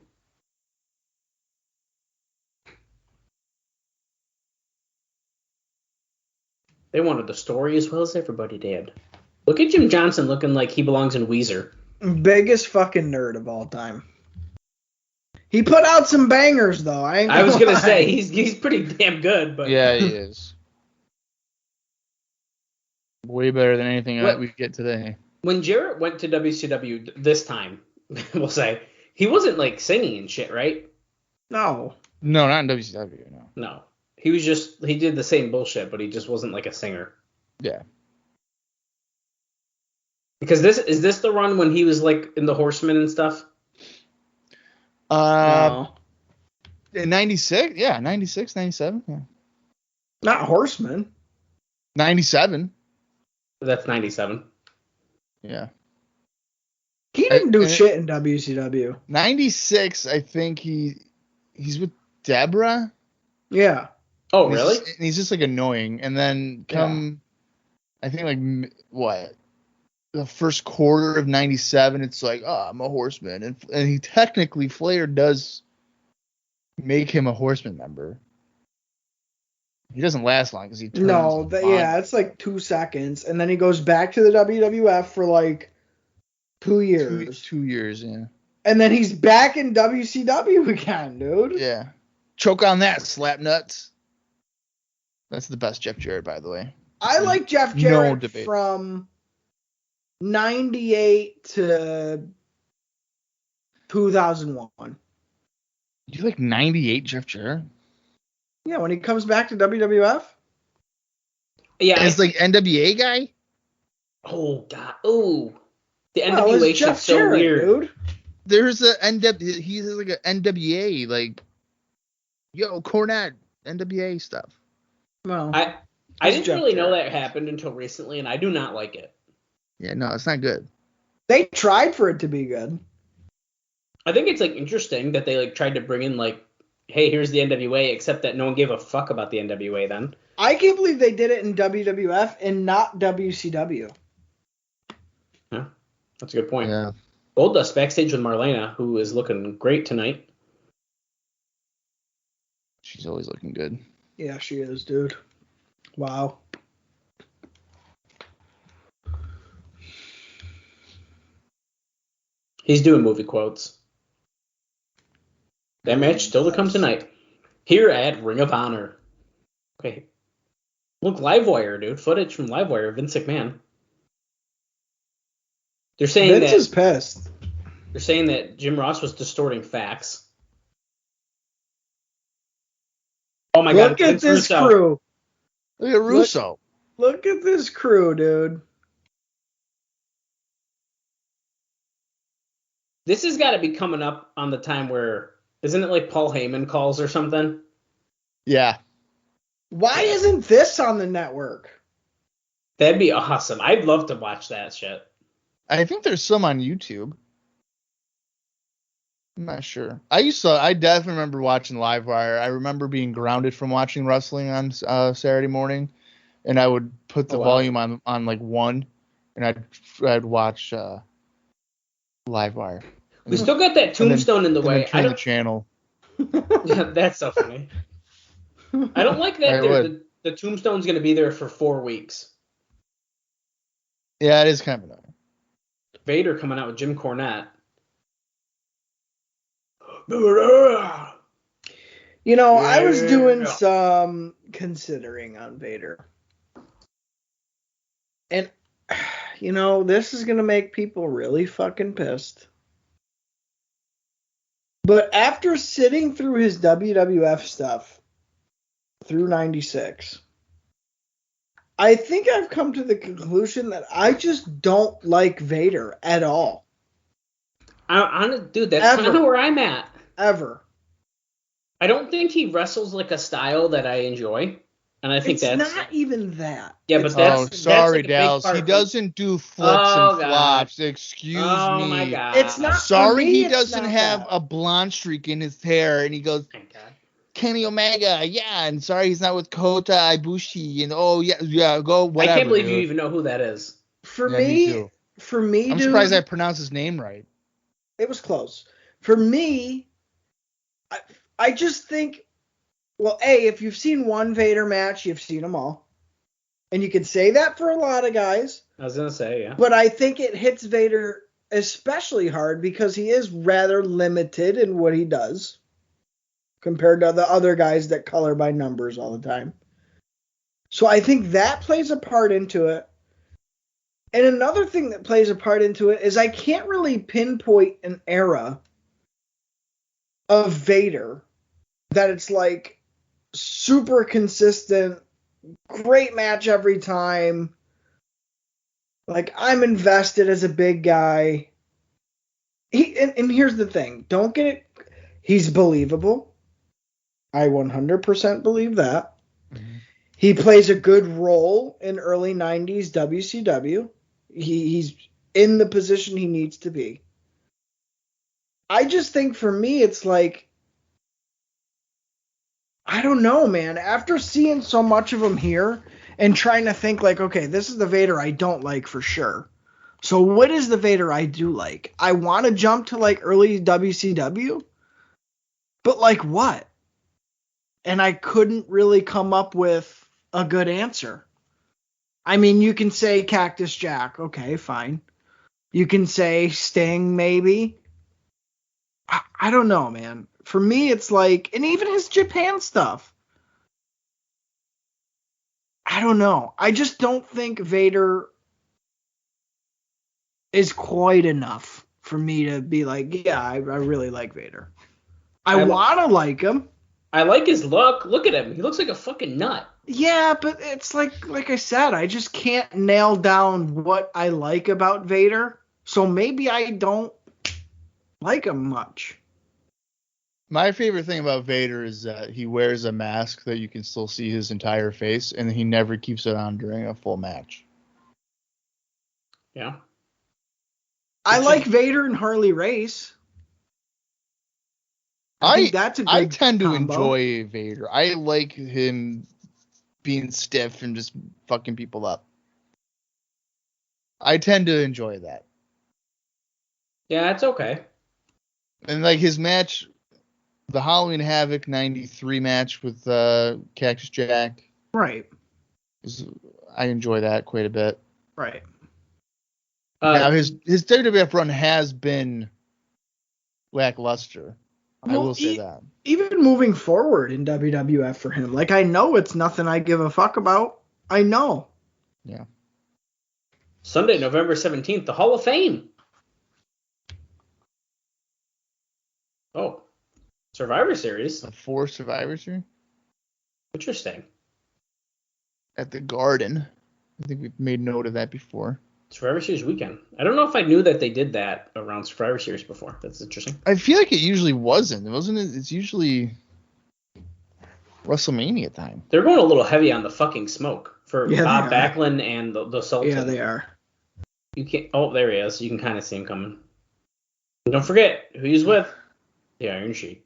They wanted the story as well as everybody did. Look at Jim Johnson looking like he belongs in Weezer. Biggest fucking nerd of all time. He put out some bangers, though. I was going to say, he's pretty damn good. But yeah, he is. Way better than anything we get today. When Jarrett went to WCW this time, we'll say, he wasn't like singing and shit, right? No. No, not in WCW, no. No. He did the same bullshit, but he just wasn't like a singer. Yeah. Because is this the run when he was like in the Horsemen and stuff? In 96? Yeah, 96, 97, yeah. Not Horsemen. 97. That's 97. Yeah. He didn't do shit in WCW. 96, I think he's with Deborah. Yeah. Oh, really? He's just like annoying. And then I think like, what? The first quarter of 97, it's like, oh, I'm a Horseman. And he technically, Flair does make him a Horseman member. He doesn't last long because he turns. No, it's like 2 seconds. And then he goes back to the WWF for like 2 years. 2 years, yeah. And then he's back in WCW again, dude. Yeah. Choke on that, slap nuts. That's the best Jeff Jarrett, by the way. I like Jeff Jarrett from 98 to 2001. You like 98 Jeff Jarrett? Yeah, when he comes back to WWF. Yeah. As like NWA guy? Oh, God. Oh. The NWA shit's so Jarrett, weird. Dude. There's he's like an NWA, like, yo, Cornette, NWA stuff. Well, I didn't really know that happened until recently, and I do not like it. Yeah, no, it's not good. They tried for it to be good. I think it's like interesting that they like tried to bring in like, hey, here's the NWA, except that no one gave a fuck about the NWA then. I can't believe they did it in WWF and not WCW. Yeah, that's a good point. Yeah. Goldust backstage with Marlena, who is looking great tonight. She's always looking good. Yeah, she is, dude. Wow. He's doing movie quotes. That match still to come tonight. Here at Ring of Honor. Okay. Look, Livewire, dude. Footage from Livewire, Vince McMahon. They're saying Vince is pissed. They're saying that Jim Ross was distorting facts. Oh my God! Look at this Russo. crew. Look at Russo. Look at this crew, dude. This has got to be coming up on the time where, isn't it like Paul Heyman calls or something? Yeah. Why isn't this on the network? That'd be awesome. I'd love to watch that shit. I think there's some on YouTube. I'm not sure. I definitely remember watching Livewire. I remember being grounded from watching wrestling on Saturday morning, and I would put the volume on like 1, and I'd watch Livewire. We still got that tombstone in the way. Turn the channel. Yeah, that's so funny. I don't like that the tombstone's going to be there for 4 weeks. Yeah, it is kind of annoying. Vader coming out with Jim Cornette. You know, I was doing some considering on Vader. And, you know, this is going to make people really fucking pissed. But after sitting through his WWF stuff through 96, I think I've come to the conclusion that I just don't like Vader at all. Dude, that's kind of where I'm at. Ever. I don't think he wrestles like a style that I enjoy. And I think it's not even that. Yeah, but that's sorry, like Dallas. He doesn't do flips and flops. Excuse me. Oh my God. It's not. Sorry, he doesn't have a blonde streak in his hair, and he goes, Kenny Omega, yeah. And sorry, he's not with Kota Ibushi, and go whatever. I can't believe dude. you even know who that is. For me, I'm dude, surprised I pronounced his name right. It was close. For me, I just think. Well, if you've seen one Vader match, you've seen them all. And you can say that for a lot of guys. I was going to say, yeah. But I think it hits Vader especially hard because he is rather limited in what he does compared to the other guys that color by numbers all the time. So I think that plays a part into it. And another thing that plays a part into it is I can't really pinpoint an era of Vader that it's like super consistent, great match every time. Like, I'm invested as a big guy. And here's the thing. Don't get it. He's believable. I 100% believe that. Mm-hmm. He plays a good role in early 90s WCW. He's in the position he needs to be. I just think for me, it's like, I don't know, man. After seeing so much of him here and trying to think like, okay, this is the Vader I don't like for sure. So what is the Vader I do like? I want to jump to like early WCW, but like what? And I couldn't really come up with a good answer. I mean, you can say Cactus Jack. Okay, fine. You can say Sting, maybe. I don't know, man. For me, it's like, and even his Japan stuff. I don't know. I just don't think Vader is quite enough for me to be like, yeah, I really like Vader. I want to like him. I like his look. Look at him. He looks like a fucking nut. Yeah, but it's like I said, I just can't nail down what I like about Vader. So maybe I don't like him much. My favorite thing about Vader is that he wears a mask that you can still see his entire face, and he never keeps it on during a full match. Yeah. I like Vader and Harley Race. I think that's a good I tend to combo. enjoy Vader. I like him being stiff and just fucking people up. I tend to enjoy that. Yeah, it's okay. And like his match, the Halloween Havoc 93 match with Cactus Jack. Right. I enjoy that quite a bit. Right. Now his WWF run has been lackluster. I will say that. Even moving forward in WWF for him, like I know it's nothing I give a fuck about. I know. Yeah. Sunday, November 17th, the Hall of Fame. Oh, Survivor Series. The 4 Survivor Series Interesting. at the Garden. I think we've made note of that before. Survivor Series weekend. I don't know if I knew that they did that around Survivor Series before. That's interesting. I feel like it usually wasn't. Wasn't it? It's usually WrestleMania time. They're going a little heavy on the fucking smoke for Yeah, Bob they are. Backlund and the Sultan. Yeah, they are. You can't. Oh, there he is. You can kind of see him coming. And don't forget who he's with. The Iron Sheik.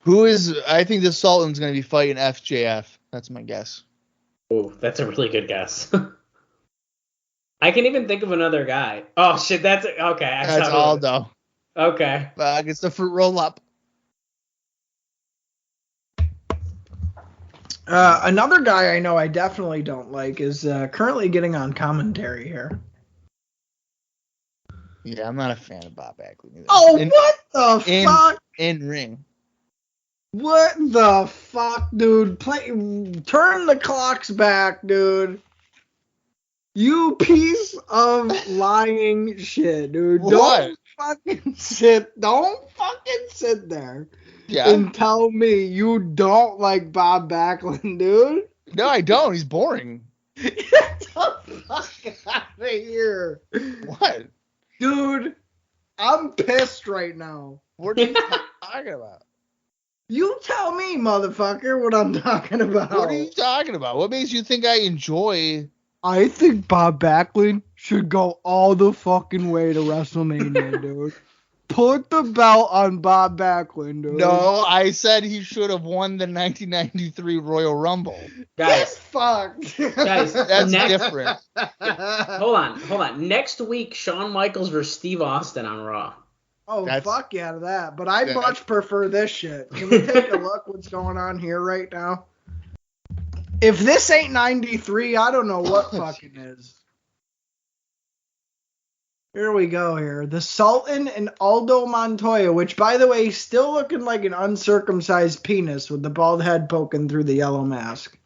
Who is? I think the Sultan's going to be fighting FJF. That's my guess. Oh, that's a really good guess. I can even think of another guy. Oh shit, that's okay. That's Aldo. Okay. It's the fruit roll up. Another guy I know I definitely don't like is currently getting on commentary here. Yeah, I'm not a fan of Bob Backlund either. Oh, what the fuck? In ring. What the fuck, dude? Turn the clocks back, dude. You piece of lying shit, dude. What? Don't fucking sit there Yeah. and tell me you don't like Bob Backlund, dude. No, I don't. He's boring. Get the fuck out of here. What? Dude, I'm pissed right now. What are you talking about? You tell me, motherfucker, what I'm talking about. What are you talking about? What makes you think I enjoy? I think Bob Backlund should go all the fucking way to WrestleMania, dude. Put the belt on Bob Backlund, dude. No, I said he should have won the 1993 Royal Rumble. Guys, fucked. Guys, That's different. Hold on. Next week, Shawn Michaels versus Steve Austin on Raw. Oh, fuck yeah to that. But I much prefer this shit. Can we take a look what's going on here right now? If this ain't 93, I don't know what fucking is. Here we go here. The Sultan and Aldo Montoya, which, by the way, still looking like an uncircumcised penis with the bald head poking through the yellow mask.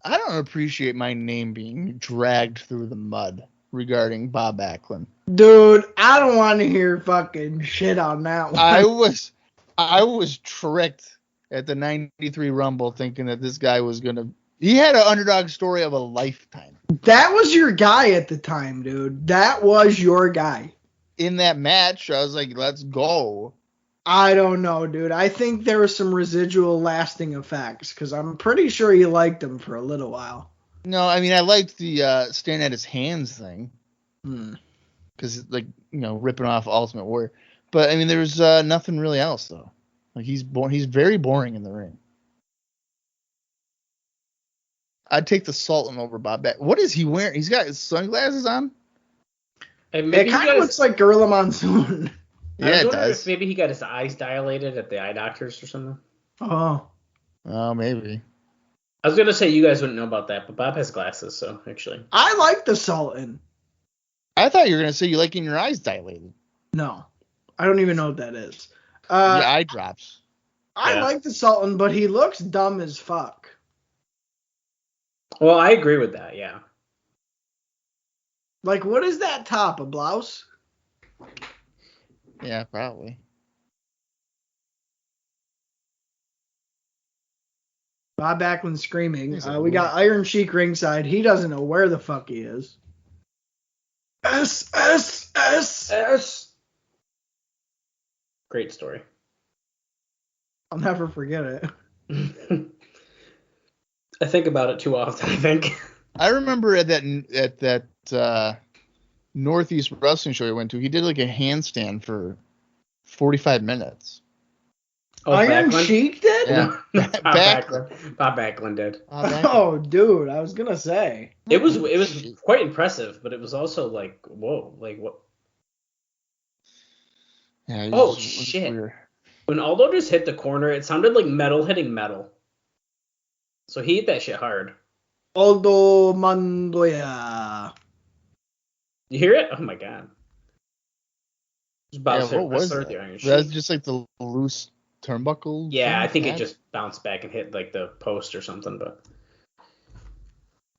I don't appreciate my name being dragged through the mud regarding Bob Backlund. Dude, I don't want to hear fucking shit on that one. I was tricked at the 93 Rumble thinking that this guy was going to... He had an underdog story of a lifetime. That was your guy at the time, dude. That was your guy. In that match, I was like, let's go. I don't know, dude. I think there was some residual lasting effects because I'm pretty sure you liked him for a little while. No, I mean, I liked the staring at his hands thing. Hmm. Because, like, you know, ripping off Ultimate Warrior. But, I mean, there's nothing really else, though. Like, he's very boring in the ring. I'd take the Sultan over Bob Backlund. What is he wearing? He's got his sunglasses on? It kind of looks like Gorilla Monsoon. Yeah, it does. If maybe he got his eyes dilated at the eye doctors or something. Oh, maybe. I was going to say you guys wouldn't know about that, but Bob has glasses, so actually. I like the Sultan. I thought you were going to say you liking your eyes dilated. No. I don't even know what that is. Your eye drops. I like the Sultan, but he looks dumb as fuck. Well, I agree with that, yeah. Like, what is that top? A blouse? Yeah, probably. Bob Backlund screaming. We got Iron Sheik ringside. He doesn't know where the fuck he is. S. Great story. I'll never forget it. I think about it too often, I think. I remember at that Northeast wrestling show he went to, he did like a handstand for 45 minutes. Oh, Iron Backlund? Sheik did? Yeah. Bob Backlund did. Oh, dude, I was gonna say. It was quite impressive, but it was also like, whoa, like what? Yeah, Oh shit! Weird. When Aldo just hit the corner, it sounded like metal hitting metal. So he hit that shit hard. Aldo Montoya. You hear it? Oh my god! Just about Yeah, what was that? the Iron That's Sheik. just like the loose turnbuckle. Yeah, I think it pad? just bounced back and hit like the post or something. But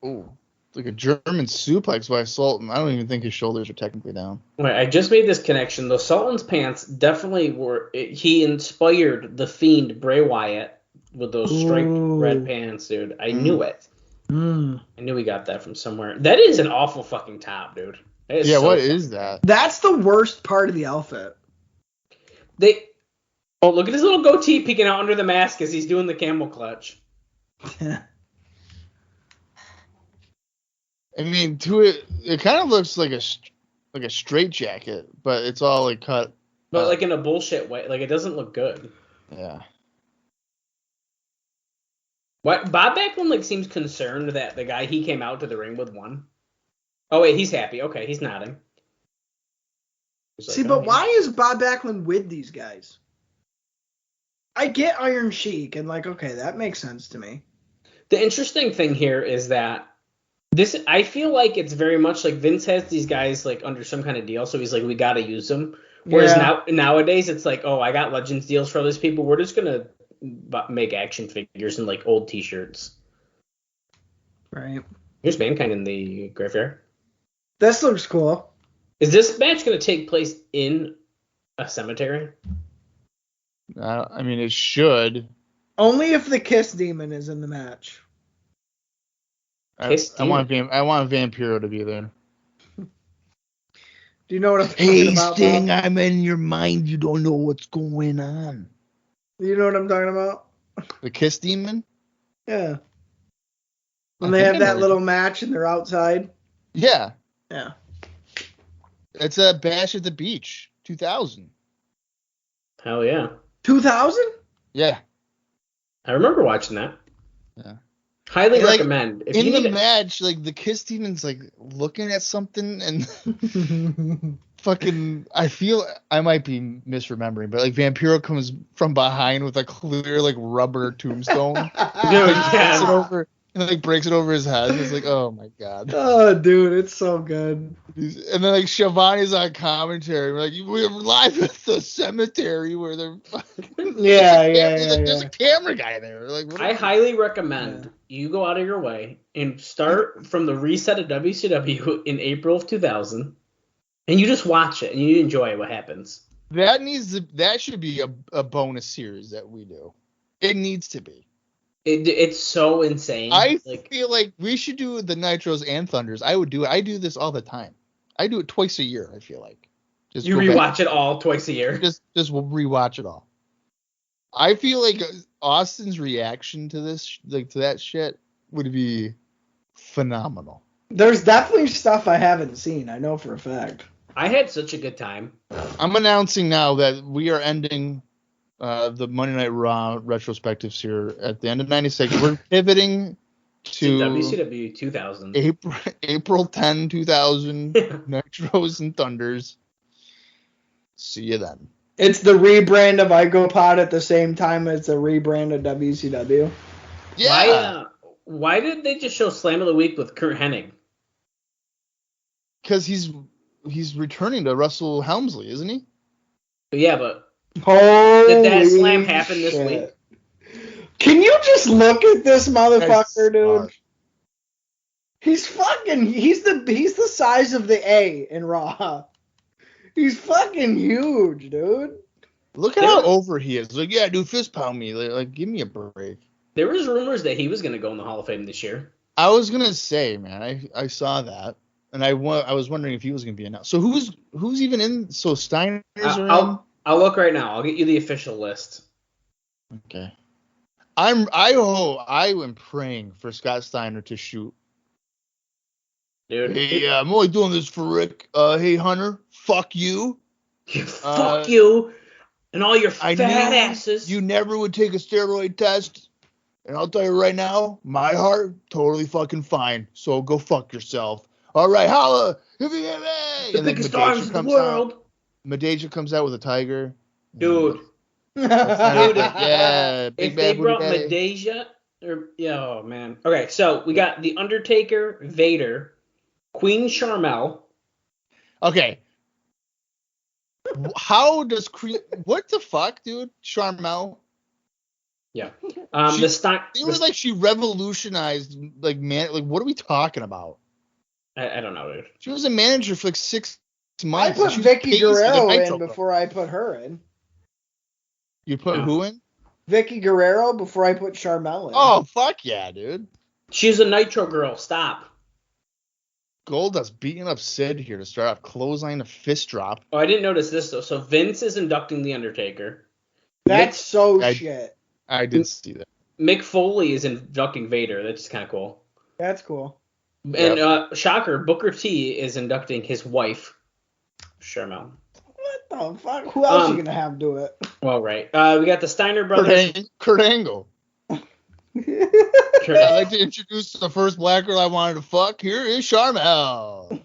Oh, it's like a German suplex by Sultan. I don't even think his shoulders are technically down. wait, I just made this connection. The Sultan's pants definitely were. He inspired the Fiend Bray Wyatt with those striped Ooh. red pants, dude. I knew it. Mm. I knew we got that from somewhere. That is an awful fucking top, dude. Yeah, what is that? That's the worst part of the outfit. Oh, look at his little goatee peeking out under the mask as he's doing the camel clutch. I mean, it kind of looks like a straight jacket, but it's all like cut. But like in a bullshit way. Like it doesn't look good. Yeah. What Bob Backlund like seems concerned that the guy he came out to the ring with won. Oh wait, he's happy. Okay, he's nodding. He's like, See, but why is Bob Backlund with these guys? I get Iron Sheik, and like, okay, that makes sense to me. The interesting thing here is that I feel like it's very much like Vince has these guys like under some kind of deal, so he's like, we gotta use them. Whereas nowadays it's like, oh, I got Legends deals for all these people. We're just gonna make action figures and like old T-shirts. Right. Here's Mankind in the graveyard. This looks cool. Is this match gonna take place in a cemetery? I mean, it should. Only if the Kiss Demon is in the match. I want Vampiro to be there. Do you know what I'm talking about? Hey, Sting, I'm in your mind. You don't know what's going on. You know what I'm talking about? The Kiss Demon? Yeah. When they have that little match and they're outside? Yeah. Yeah. It's a Bash at the Beach, 2000. Hell yeah. 2000? Yeah. I remember watching that. Yeah. Highly like, recommend. If in you the match, like the Kiss Demon's like looking at something and fucking, I feel I might be misremembering, but like Vampiro comes from behind with a clear like rubber tombstone. Dude, yeah. And like breaks it over his head. And it's like, oh my god. Oh, dude, it's so good. And then like Shivani's on commentary. We're like, we're live at the cemetery where they're fucking there's a camera guy there. Like, I highly recommend you go out of your way and start from the reset of WCW in April of 2000, and you just watch it and you enjoy what happens. That should be a bonus series that we do. It needs to be. It's so insane. I feel like we should do the Nitros and Thunders. I would do it. I do this all the time. I do it twice a year, I feel like. Just you rewatch it all twice a year. Just rewatch it all. I feel like Austin's reaction to this, like to that shit, would be phenomenal. There's definitely stuff I haven't seen. I know for a fact. I had such a good time. I'm announcing now that we are ending the Monday Night Raw retrospectives here at the end of 96. We're pivoting to WCW 2000. April 10, 2000, Nitros and Thunders. See you then. It's the rebrand of IcoPod at the same time as the rebrand of WCW. Yeah. Why did they just show Slam of the Week with Kurt Hennig? Because he's returning to Russell Helmsley, isn't he? Yeah, but Holy did that slam happen this week? Can you just look at this motherfucker, dude? Smart. He's the size of the A in Raw. He's fucking huge, dude. Look at how over he is. Like, yeah, dude, fist pound me. Like, give me a break. There was rumors that he was going to go in the Hall of Fame this year. I was gonna say, man, I saw that, and I was wondering if he was gonna be announced. So who's even in? So Steiner's in? I'll look right now. I'll get you the official list. Okay. I am praying for Scott Steiner to shoot dude. Hey, I'm only doing this for Rick. Hey, Hunter, fuck you. Fuck you and all your I fat knew asses. you never would take a steroid test. And I'll tell you right now, my heart, totally fucking fine. So go fuck yourself. All right, holla. If you get me. the And then biggest arms in the world. Medeja comes out with a tiger. Dude. Yeah, big If bad they booty brought daddy. Medeja, oh man. Okay, so we got The Undertaker, Vader, Queen Sharmell. Okay. How does what the fuck, dude? Charmel. Yeah. It was like she revolutionized like what are we talking about? I don't know, dude. She was a manager for like 6 I months. put She was Vicky paid for the Guerrero Nitro in Girl. before I put her in. You put who in? Vicky Guerrero before I put Sharmell in. Oh, fuck yeah, dude. She's a Nitro girl. Stop. Goldust beating up Sid here to start off, clothesline a fist drop. Oh, I didn't notice this though. So Vince is inducting The Undertaker. That's shit. I did see that. Mick Foley is inducting Vader. That's kind of cool. That's cool. And shocker, Booker T is inducting his wife, Sharmell. What the fuck? Who else are you gonna have do it? Well, right. We got the Steiner brothers. Kurt Angle. I'd like to introduce the first black girl I wanted to fuck. Here is Sharmell.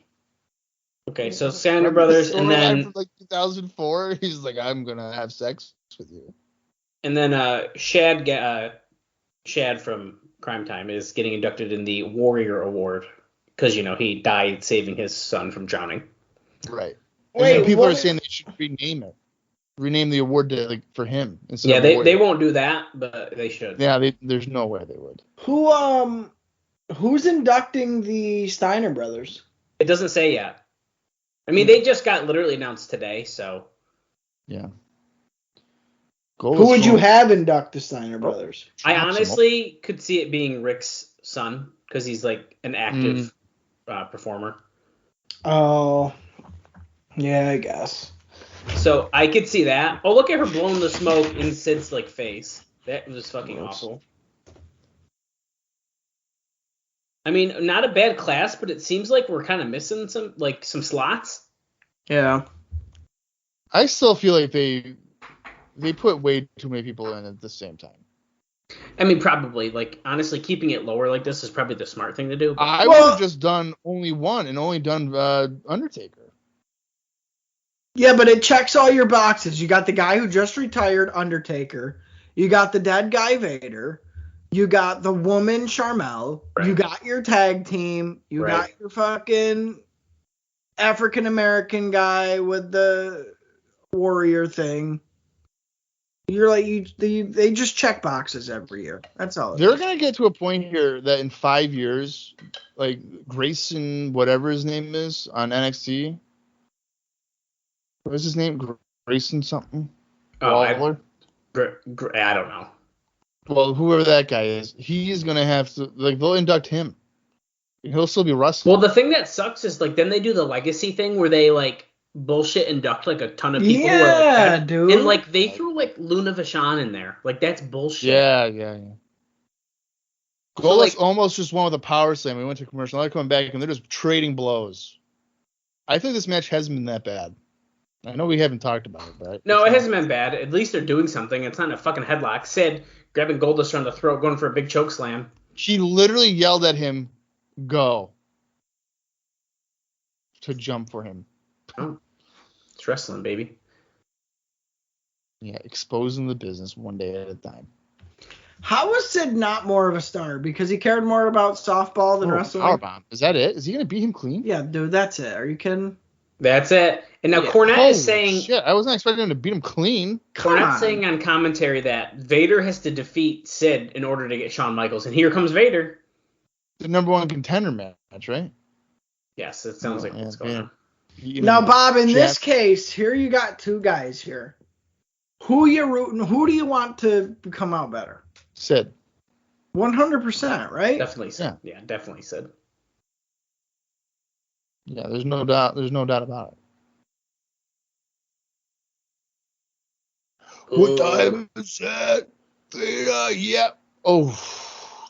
Okay, so Steiner brothers, and then from like 2004, he's like, I'm gonna have sex with you. And then Shad from Crime Time is getting inducted in the Warrior Award because he died saving his son from drowning. Right. Wait, and people are saying they should rename the award to for him. Yeah, they won't do that, but they should. Yeah, there's no way they would. Who's inducting the Steiner brothers? It doesn't say yet. I mean, they just got literally announced today, so. Yeah. Who would you have induct the Steiner brothers? I honestly could see it being Rick's son because he's like an active performer. Oh, yeah, I guess. So I could see that. Oh, look at her blowing the smoke in Sid's like face. That was fucking awful. I mean, not a bad class, but it seems like we're kind of missing some slots. Yeah. I still feel like they put way too many people in at the same time. I mean, probably. Like, honestly, keeping it lower like this is probably the smart thing to do. I would have just done only one and only done Undertaker. Yeah, but it checks all your boxes. You got the guy who just retired, Undertaker. You got the dead guy, Vader. You got the woman, Sharmell. Right. You got your tag team. You got your fucking African-American guy with the warrior thing. You're like, they just check boxes every year. That's all. They're going to get to a point here that in 5 years, like Grayson, whatever his name is on NXT. What is his name? Grayson something? Waller? I don't know. Well, whoever that guy is, he is going to have to, they'll induct him. He'll still be wrestling. Well, the thing that sucks is, then they do the legacy thing where they, bullshit induct, a ton of people. Yeah, dude. And, they threw, Luna Vachon in there. That's bullshit. Yeah. Goldust almost just won with a power slam. We went to commercial. Now they're coming back, and they're just trading blows. I think this match hasn't been that bad. I know we haven't talked about it, but... No, it hasn't been bad. At least they're doing something. It's not a fucking headlock. Sid grabbing Goldust around the throat, going for a big choke slam. She literally yelled at him, go. To jump for him. Oh. It's wrestling, baby. Yeah, exposing the business one day at a time. How was Sid not more of a star? Because he cared more about softball than wrestling? Powerbomb. Is that it? Is he going to beat him clean? Yeah, dude, that's it. Are you kidding? That's it. And now Cornette is saying... Shit, I wasn't expecting him to beat him clean. Cornette's saying on commentary that Vader has to defeat Sid in order to get Shawn Michaels. And here comes Vader. The number one contender match, right? Yes, it sounds like what's going on. Now, Bob, in this case, here you got two guys here. Who you rooting? Who do you want to come out better? Sid. 100%, right? Definitely Sid. Yeah, definitely Sid. Yeah, there's no doubt. There's no doubt about it. What time is that? Yep. Oh,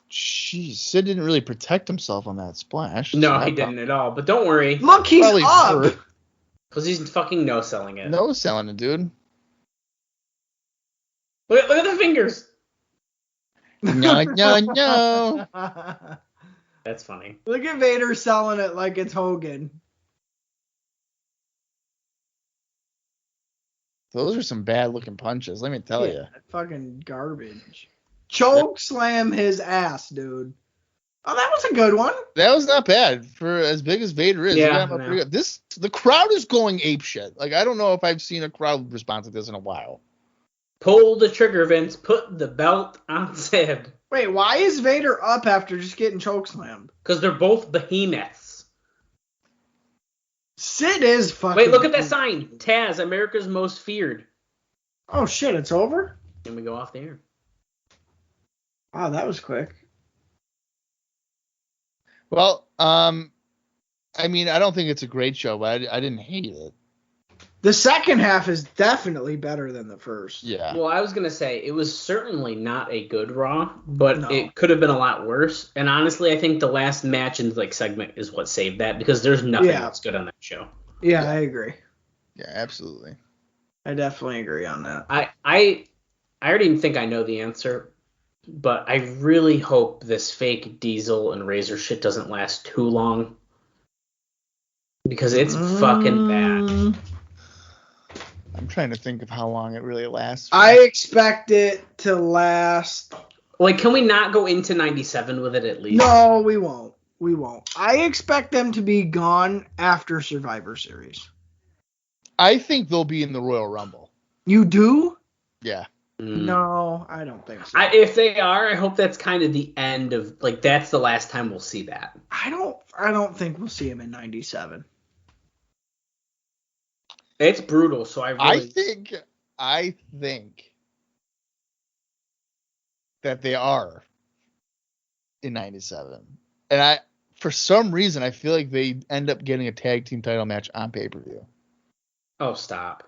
Jeez, Sid didn't really protect himself on that splash. No, he didn't at all. But don't worry. Look, he's up. Because he's fucking no-selling it. No-selling it, dude. Look at the fingers. No. That's funny. Look at Vader selling it like it's Hogan. Those are some bad-looking punches, let me tell you. Fucking garbage. Choke slam his ass, dude. Oh, that was a good one. That was not bad for as big as Vader is. Yeah, the crowd is going apeshit. Like, I don't know if I've seen a crowd response like this in a while. Pull the trigger, Vince. Put the belt on Sid. Wait, why is Vader up after just getting chokeslammed? Because they're both behemoths. Sid is fucking... Wait, look at that sign. Taz, America's Most Feared. Oh, shit, it's over? And we go off the air. Wow, that was quick. Well, I mean, I don't think it's a great show, but I didn't hate it. The second half is definitely better than the first. Yeah. Well, I was going to say, it was certainly not a good Raw, but it could have been a lot worse. And honestly, I think the last match and segment is what saved that, because there's nothing else good on that show. Yeah, I agree. Yeah, absolutely. I definitely agree on that. I already think I know the answer, but I really hope this fake Diesel and Razor shit doesn't last too long, because it's fucking bad. I'm trying to think of how long it really lasts. I expect it to last. Like, can we not go into 97 with it at least? No, we won't. We won't. I expect them to be gone after Survivor Series. I think they'll be in the Royal Rumble. You do? Yeah. No, I don't think so. If they are, I hope that's kind of the end of, like, that's the last time we'll see that. I don't think we'll see him in 97. It's brutal, so I think that they are in 97. And for some reason, I feel like they end up getting a tag team title match on pay-per-view. Oh, stop.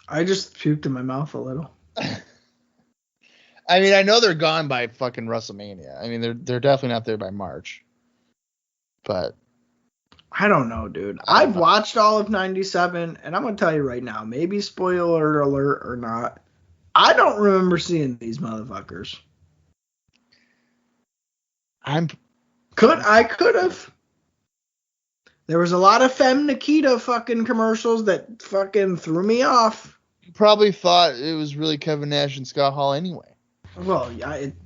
I just puked in my mouth a little. I mean, I know they're gone by fucking WrestleMania. I mean, they're definitely not there by March. But I don't know, dude. I've watched all of 97, and I'm going to tell you right now, maybe spoiler alert or not, I don't remember seeing these motherfuckers. I could have. There was a lot of Femme Nikita fucking commercials that fucking threw me off. You probably thought it was really Kevin Nash and Scott Hall anyway. Well,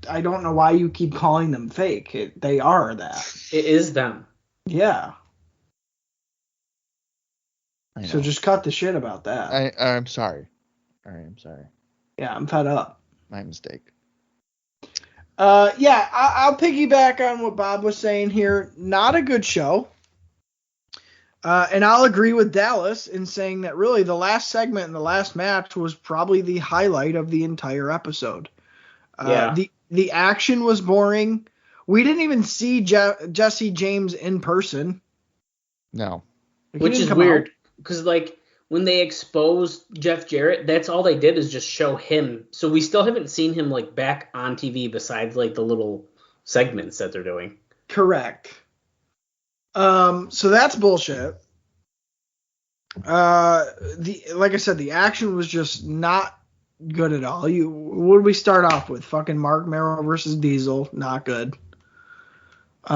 I don't know why you keep calling them fake. They are that. It is them. Yeah. So just cut the shit about that. I'm sorry. All right, I'm sorry. Yeah, I'm fed up. My mistake. Yeah, I'll piggyback on what Bob was saying here. Not a good show. And I'll agree with Dallas in saying that really the last segment and the last match was probably the highlight of the entire episode. The action was boring. We didn't even see Jesse James in person. No. Which is weird. Because, like, when they exposed Jeff Jarrett, that's all they did is just show him. So we still haven't seen him, like, back on TV besides, like, the little segments that they're doing. Correct. So that's bullshit. Like I said, the action was just not good at all. What did we start off with? Fucking Marc Mero versus Diesel. Not good.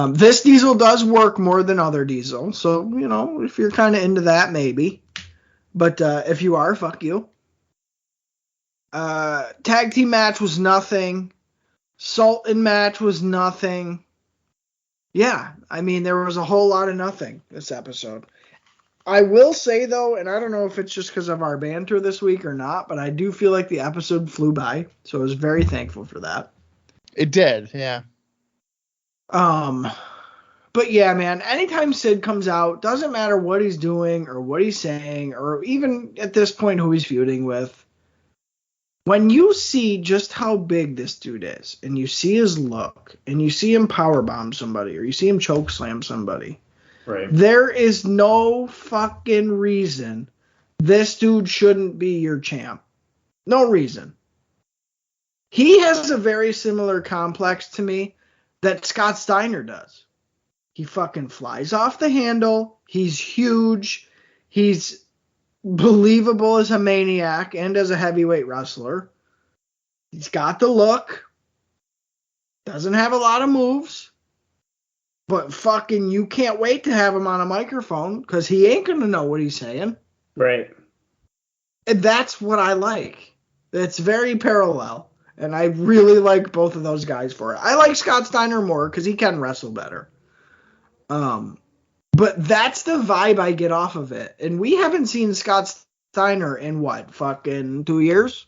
This Diesel does work more than other Diesel. So, if you're kind of into that, maybe. But if you are, fuck you. Tag team match was nothing. Sultan match was nothing. Yeah, I mean, there was a whole lot of nothing this episode. I will say, though, and I don't know if it's just because of our banter this week or not, but I do feel like the episode flew by, so I was very thankful for that. It did, yeah. But yeah, man, anytime Sid comes out, doesn't matter what he's doing or what he's saying or even at this point who he's feuding with, when you see just how big this dude is and you see his look and you see him powerbomb somebody or you see him chokeslam somebody, right? There is no fucking reason this dude shouldn't be your champ. No reason. He has a very similar complex to me that Scott Steiner does. He fucking flies off the handle. He's huge. He's believable as a maniac and as a heavyweight wrestler. He's got the look. Doesn't have a lot of moves. But fucking you can't wait to have him on a microphone because he ain't going to know what he's saying. Right. And that's what I like. It's very parallel. And I really like both of those guys for it. I like Scott Steiner more because he can wrestle better. But that's the vibe I get off of it. And we haven't seen Scott Steiner in what, fucking 2 years?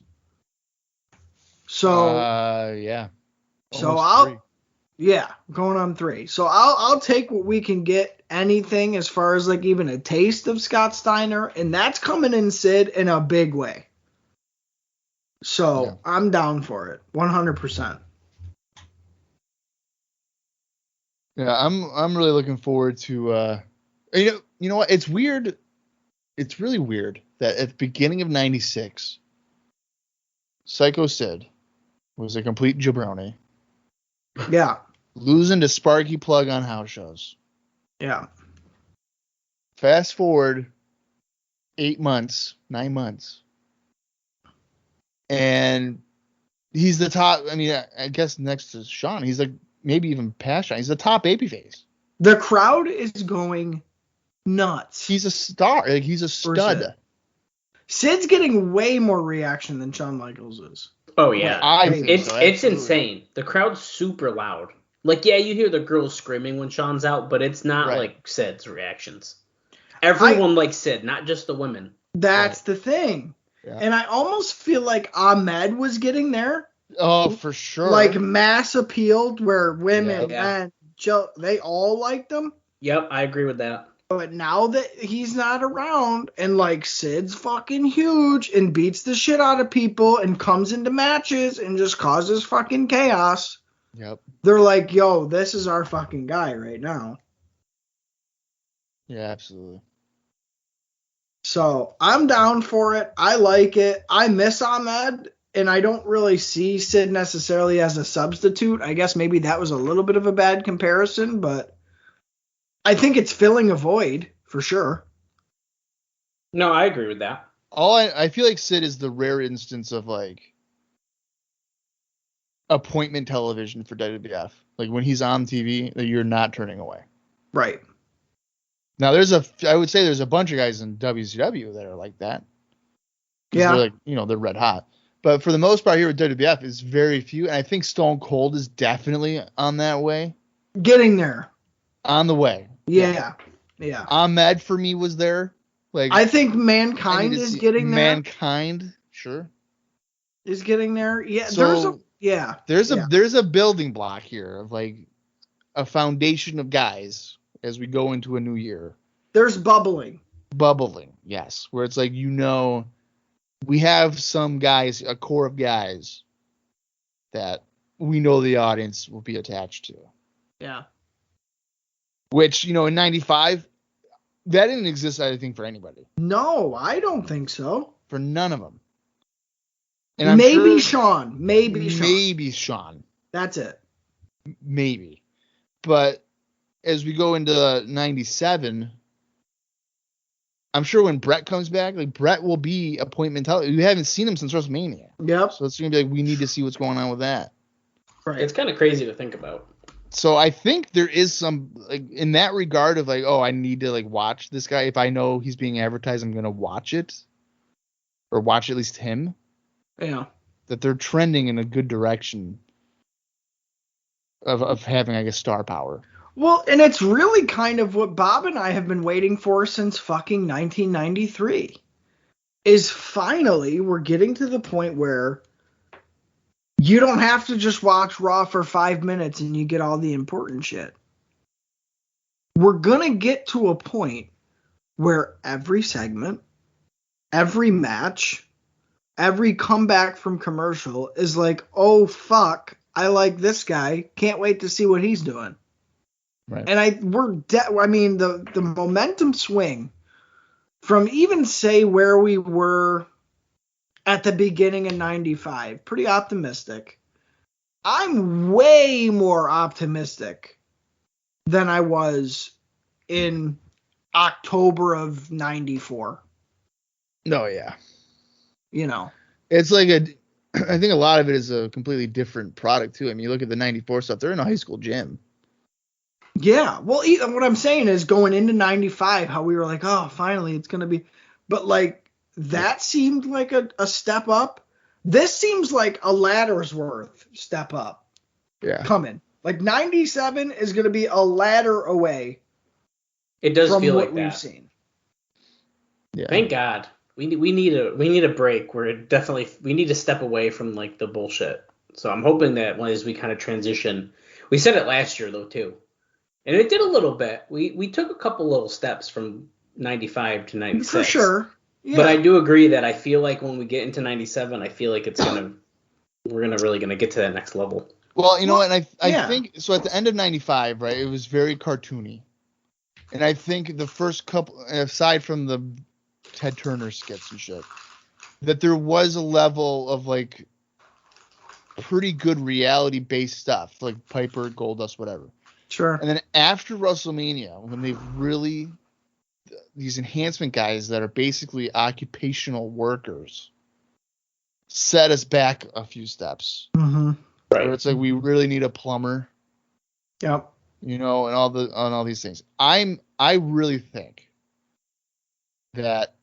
So yeah. So going on 3. So I'll take what we can get, anything as far as like even a taste of Scott Steiner, and that's coming in Sid in a big way. So yeah. I'm down for it, 100%. Yeah, I'm really looking forward to. You know what? It's weird. It's really weird that at the beginning of '96, Psycho Sid was a complete jabroni. Yeah. Losing to Sparky Plug on house shows. Yeah. Fast forward 9 months. And he's the top. I mean, I guess next to Sean, he's like maybe even past Sean. He's the top babyface. The crowd is going nuts. He's a star. Like, he's a stud. Sid's getting way more reaction than Shawn Michaels is. Oh yeah, it's so, insane. The crowd's super loud. Like, yeah, you hear the girls screaming when Sean's out, but it's not like Sid's reactions. Everyone likes Sid, not just the women. That's the thing. Yeah. And I almost feel like Ahmed was getting there. Oh, for sure. Like mass appealed where women, men, they all liked him. Yep, I agree with that. But now that he's not around and like Sid's fucking huge and beats the shit out of people and comes into matches and just causes fucking chaos. Yep. They're like, yo, this is our fucking guy right now. Yeah, absolutely. So I'm down for it. I like it. I miss Ahmed, and I don't really see Sid necessarily as a substitute. I guess maybe that was a little bit of a bad comparison, but I think it's filling a void for sure. No, I agree with that. I feel like Sid is the rare instance of like appointment television for WWF. Like when he's on TV, that you're not turning away. Right. Now I would say there's a bunch of guys in WCW that are like that. Yeah. They're like, they're red hot. But for the most part here with WWF, it's very few. And I think Stone Cold is definitely on that way. Getting there. On the way. Yeah. Ahmed for me was there. Like I think Mankind is getting there. Mankind, sure. Is getting there. Yeah. So, there's a building block here of like a foundation of guys as we go into a new year. There's bubbling, yes. Where it's like, we have some guys, a core of guys that we know the audience will be attached to. Yeah. Which, in 95, that didn't exist, I think, for anybody. No, I don't think so. For none of them. And maybe Sean. Maybe Sean. That's it. Maybe. But as we go into 97, I'm sure when Brett comes back, like Brett will be appointment television. We haven't seen him since WrestleMania. Yep. So it's going to be like, we need to see what's going on with that. Right. It's kind of crazy to think about. So I think there is some, like, in that regard of like, oh, I need to like watch this guy. If I know he's being advertised, I'm going to watch it. Or watch at least him. Yeah. That they're trending in a good direction of having, I guess, star power. Well, and it's really kind of what Bob and I have been waiting for since fucking 1993. Is finally we're getting to the point where you don't have to just watch Raw for 5 minutes and you get all the important shit. We're going to get to a point where every segment, every match, every comeback from commercial is like, oh, fuck, I like this guy. Can't wait to see what he's doing. Right. And the momentum swing from even say where we were at the beginning of 95. Pretty optimistic. I'm way more optimistic than I was in October of 94. No, yeah. You know. It's like I think a lot of it is a completely different product too. I mean, you look at the 94 stuff, they're in a high school gym. Yeah. Well, what I'm saying is going into 95, how we were like, oh, finally it's going to be. But like that seemed like a step up. This seems like a ladder's worth step up. Yeah. Coming. Like 97 is going to be a ladder away. It does from feel what like we've that. seen. Yeah. Thank God. We need a break where we need to step away from like the bullshit. So I'm hoping that as we kind of transition, we said it last year though too, and it did a little bit. We took a couple little steps from 95 to 96 for sure. Yeah. But I do agree that I feel like when we get into 97, I feel like we're really gonna get to that next level. Well, you know what? I think so. At the end of 95, right, it was very cartoony, and I think the first couple, aside from the Ted Turner skits and shit, that there was a level of like pretty good reality based stuff, like Piper, Goldust, whatever. Sure. And then after WrestleMania, when they really, these enhancement guys that are basically occupational workers set us back a few steps. Mm-hmm. Right. Where it's like we really need a plumber. Yep. You know, and all these things. I really think that,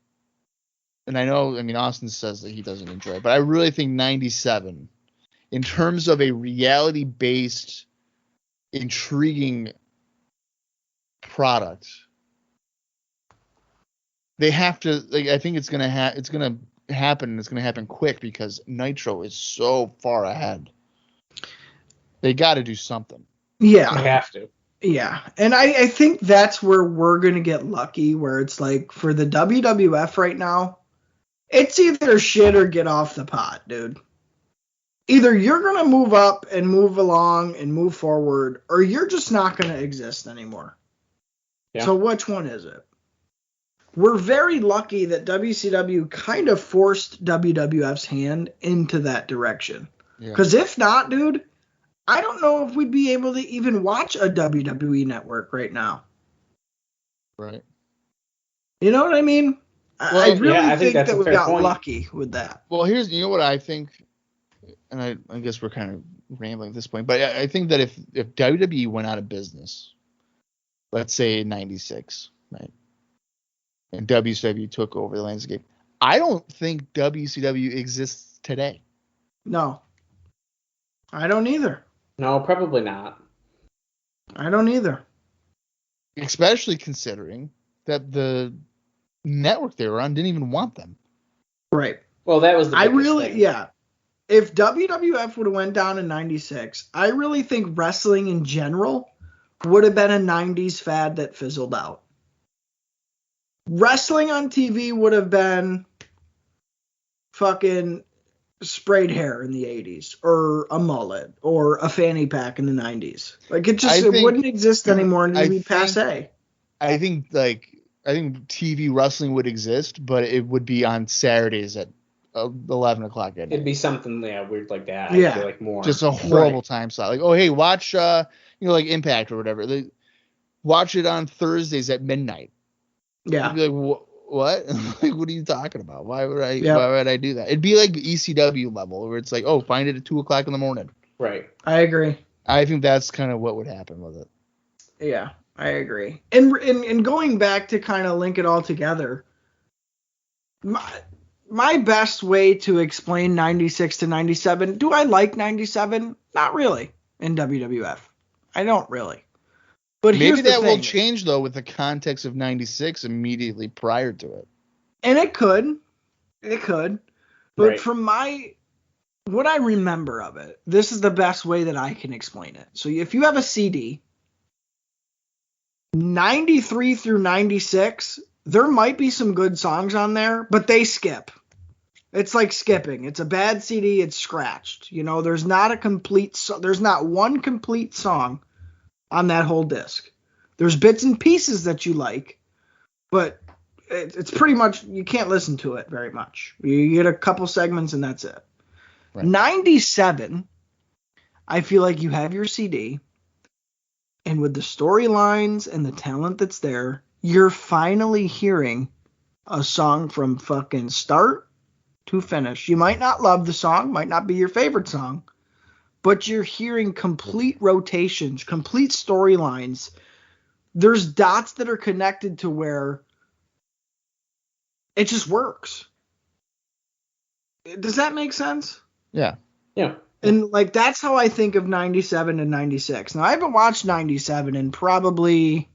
and I know, I mean, Austin says that he doesn't enjoy it, but I really think 97, in terms of a reality-based, intriguing product, they have to, like, I think it's going to happen, and it's going to happen quick because Nitro is so far ahead. They got to do something. Yeah. They have to. Yeah, and I think that's where we're going to get lucky, where it's like for the WWF right now, it's either shit or get off the pot, dude. Either you're going to move up and move along and move forward, or you're just not going to exist anymore. Yeah. So which one is it? We're very lucky that WCW kind of forced WWF's hand into that direction. Because if not, dude, I don't know if we'd be able to even watch a WWE network right now. Right. You know what I mean? Well, I really think that we got point. lucky with that. Well, you know what I think, and I guess we're kind of rambling at this point, but I think that if WWE went out of business, let's say in 96, right, and WCW took over the landscape, I don't think WCW exists today. No. I don't either. No, probably not. I don't either. Especially considering that the network they were on didn't even want them. Right. Well, that was the biggest thing. Yeah. If WWF would have went down in 96, I really think wrestling in general would have been a 90s fad that fizzled out. Wrestling on TV would have been fucking sprayed hair in the 80s, or a mullet, or a fanny pack in the 90s. Like it wouldn't exist anymore and it'd be passe. I think TV wrestling would exist, but it would be on Saturdays at 11 o'clock at night. It'd be something weird like that. Yeah. I feel like more. Just a horrible time slot. Like, oh hey, watch like Impact or whatever. Watch it on Thursdays at midnight. Yeah. I'd be like, what? Like, what are you talking about? Why would I do that? It'd be like ECW level, where it's like, oh, find it at 2 o'clock in the morning. Right. I agree. I think that's kind of what would happen with it. Yeah, I agree. And going back to kind of link it all together, my best way to explain 96 to 97, do I like 97? Not really in WWF. I don't really. But maybe that will change, though, with the context of 96 immediately prior to it. And it could. It could. But from what I remember of it, this is the best way that I can explain it. So if you have a CD, 93 through 96, there might be some good songs on there, but they skip. It's like skipping. It's a bad CD. It's scratched. You know, there's not one complete song on that whole disc. There's bits and pieces that you like, but it's pretty much, you can't listen to it very much. You get a couple segments and that's it. Right. 97, I feel like you have your CD, and with the storylines and the talent that's there, you're finally hearing a song from fucking start to finish. You might not love the song, might not be your favorite song, but you're hearing complete rotations, complete storylines. There's dots that are connected to where it just works. Does that make sense? Yeah. Yeah. And like that's how I think of 97 and 96. Now I haven't watched 97 in probably,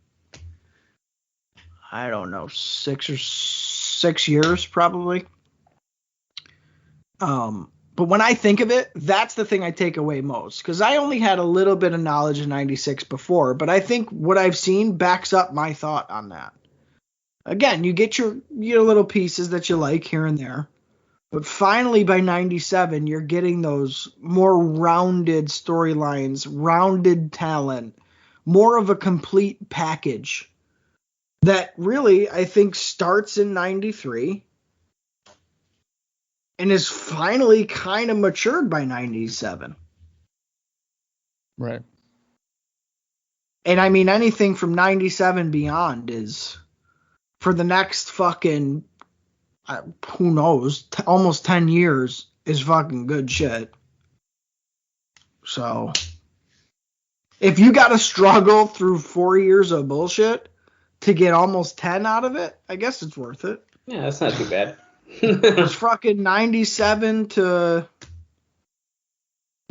I don't know, 6 years probably. But when I think of it, that's the thing I take away most, because I only had a little bit of knowledge of 96 before, but I think what I've seen backs up my thought on that. Again, you get your little pieces that you like here and there, but finally by 97, you're getting those more rounded storylines, rounded talent, more of a complete package that really, I think, starts in 93 and is finally kind of matured by 97. Right. And I mean, anything from 97 beyond is, for the next fucking, who knows, almost 10 years, is fucking good shit. So, if you got to struggle through 4 years of bullshit to get almost 10 out of it, I guess it's worth it. Yeah, that's not too bad. It's fucking 97 to,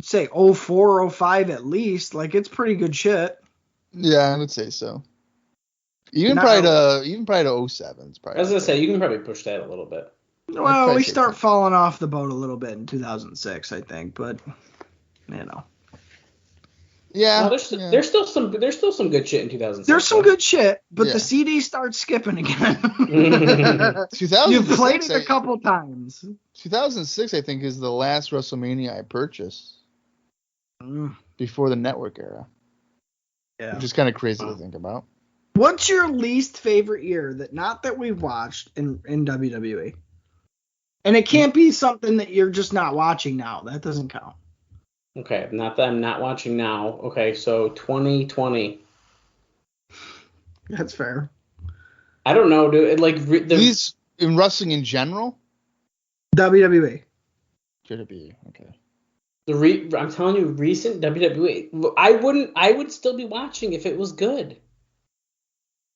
say, 04, 05 at least. Like, it's pretty good shit. Yeah, I would say so. Even probably to 07. Probably. I was gonna say, you can probably push that a little bit. Well, we start falling off the boat a little bit in 2006, I think, but you know. Yeah. No, there's still some good shit in 2006. There's some good shit, but the CD starts skipping again. You've played it a couple times. 2006, I think, is the last WrestleMania I purchased before the network era. Yeah. Which is kind of crazy to think about. What's your least favorite year that we've watched in WWE? And it can't be something that you're just not watching now. That doesn't count. Okay, not that I'm not watching now. Okay, so 2020. That's fair. I don't know, dude. Like these in wrestling in general. WWE. WWE. Okay. I'm telling you, recent WWE. I would still be watching if it was good.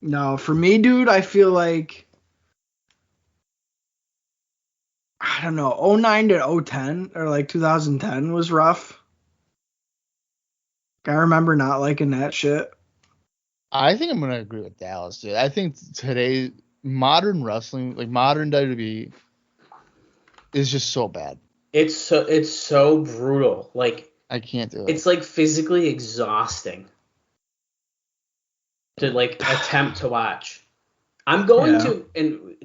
No, for me, dude, I feel like, I don't know, 09 to 010 or like 2010 was rough. I remember not liking that shit. I think I'm going to agree with Dallas, dude. I think today, modern wrestling, like modern WWE, is just so bad. It's so brutal. Like, I can't do it. It's like physically exhausting to like attempt to watch. I'm going to, and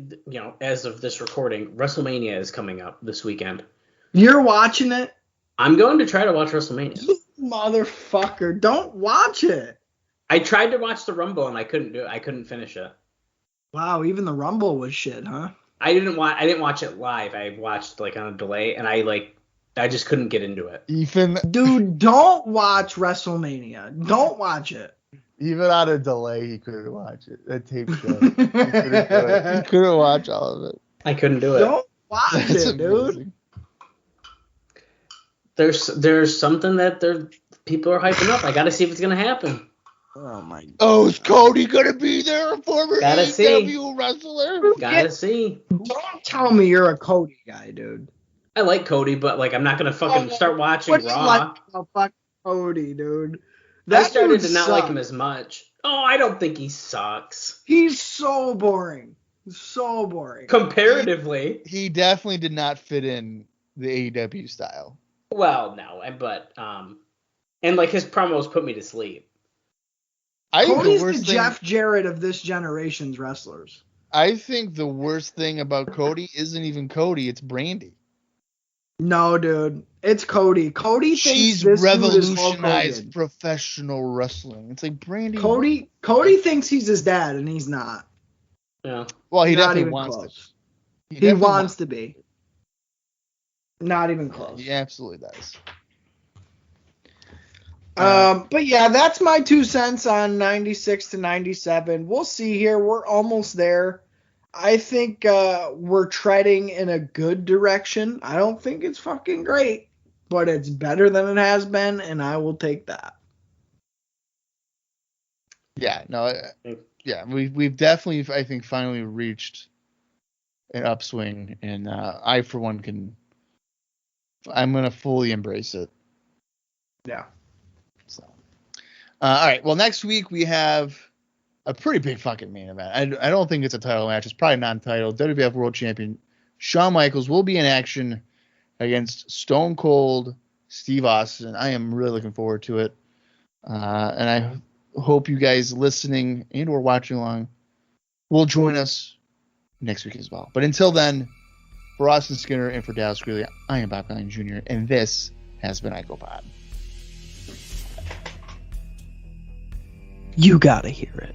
as of this recording, WrestleMania is coming up this weekend. You're watching it? I'm going to try to watch WrestleMania. Motherfucker, don't watch it. I tried to watch the Rumble and I couldn't do it. I couldn't finish it. Wow, even the Rumble was shit, huh? I didn't watch it live. I watched like on a delay, and I just couldn't get into it. Dude, don't watch WrestleMania. Don't watch it. Even on a delay, he couldn't watch it. That tape show. He couldn't watch all of it. I couldn't do it. Don't watch it, dude. There's something that people are hyping up. I got to see if it's gonna happen. Oh my God. Oh, is Cody gonna be there? A former AEW wrestler? Gotta see. Don't tell me you're a Cody guy, dude. I like Cody, but like I'm not gonna fucking start watching Raw. Like a fucking Cody, dude. I started to not like him as much. Oh, I don't think he sucks. He's so boring. So boring. Comparatively. He definitely did not fit in the AEW style. Well, no, but and like his promos put me to sleep. Cody's the Jeff Jarrett of this generation's wrestlers. I think the worst thing about Cody isn't even Cody, it's Brandy. No, dude. It's Cody. Cody thinks she's this revolutionized professional wrestling. It's like Brandy. Cody thinks he's his dad, and he's not. Yeah. Well, he Not definitely even wants close. to. He definitely wants to be. Not even close. He absolutely does. But yeah, that's my 2 cents on 96 to 97. We'll see here. We're almost there. I think we're treading in a good direction. I don't think it's fucking great, but it's better than it has been, and I will take that. Yeah, no, yeah, we've definitely, I think, finally reached an upswing, and I, for one, I'm gonna fully embrace it. Yeah. So, all right. Well, next week we have a pretty big fucking main event. I don't think it's a title match. It's probably non-title. WWF World Champion Shawn Michaels will be in action against Stone Cold Steve Austin. I am really looking forward to it, and I hope you guys listening and or watching along will join us next week as well. But until then, for Austin Skinner and for Dallas Greeley, I am Bob Conley Jr., and this has been IcoPod. You gotta hear it.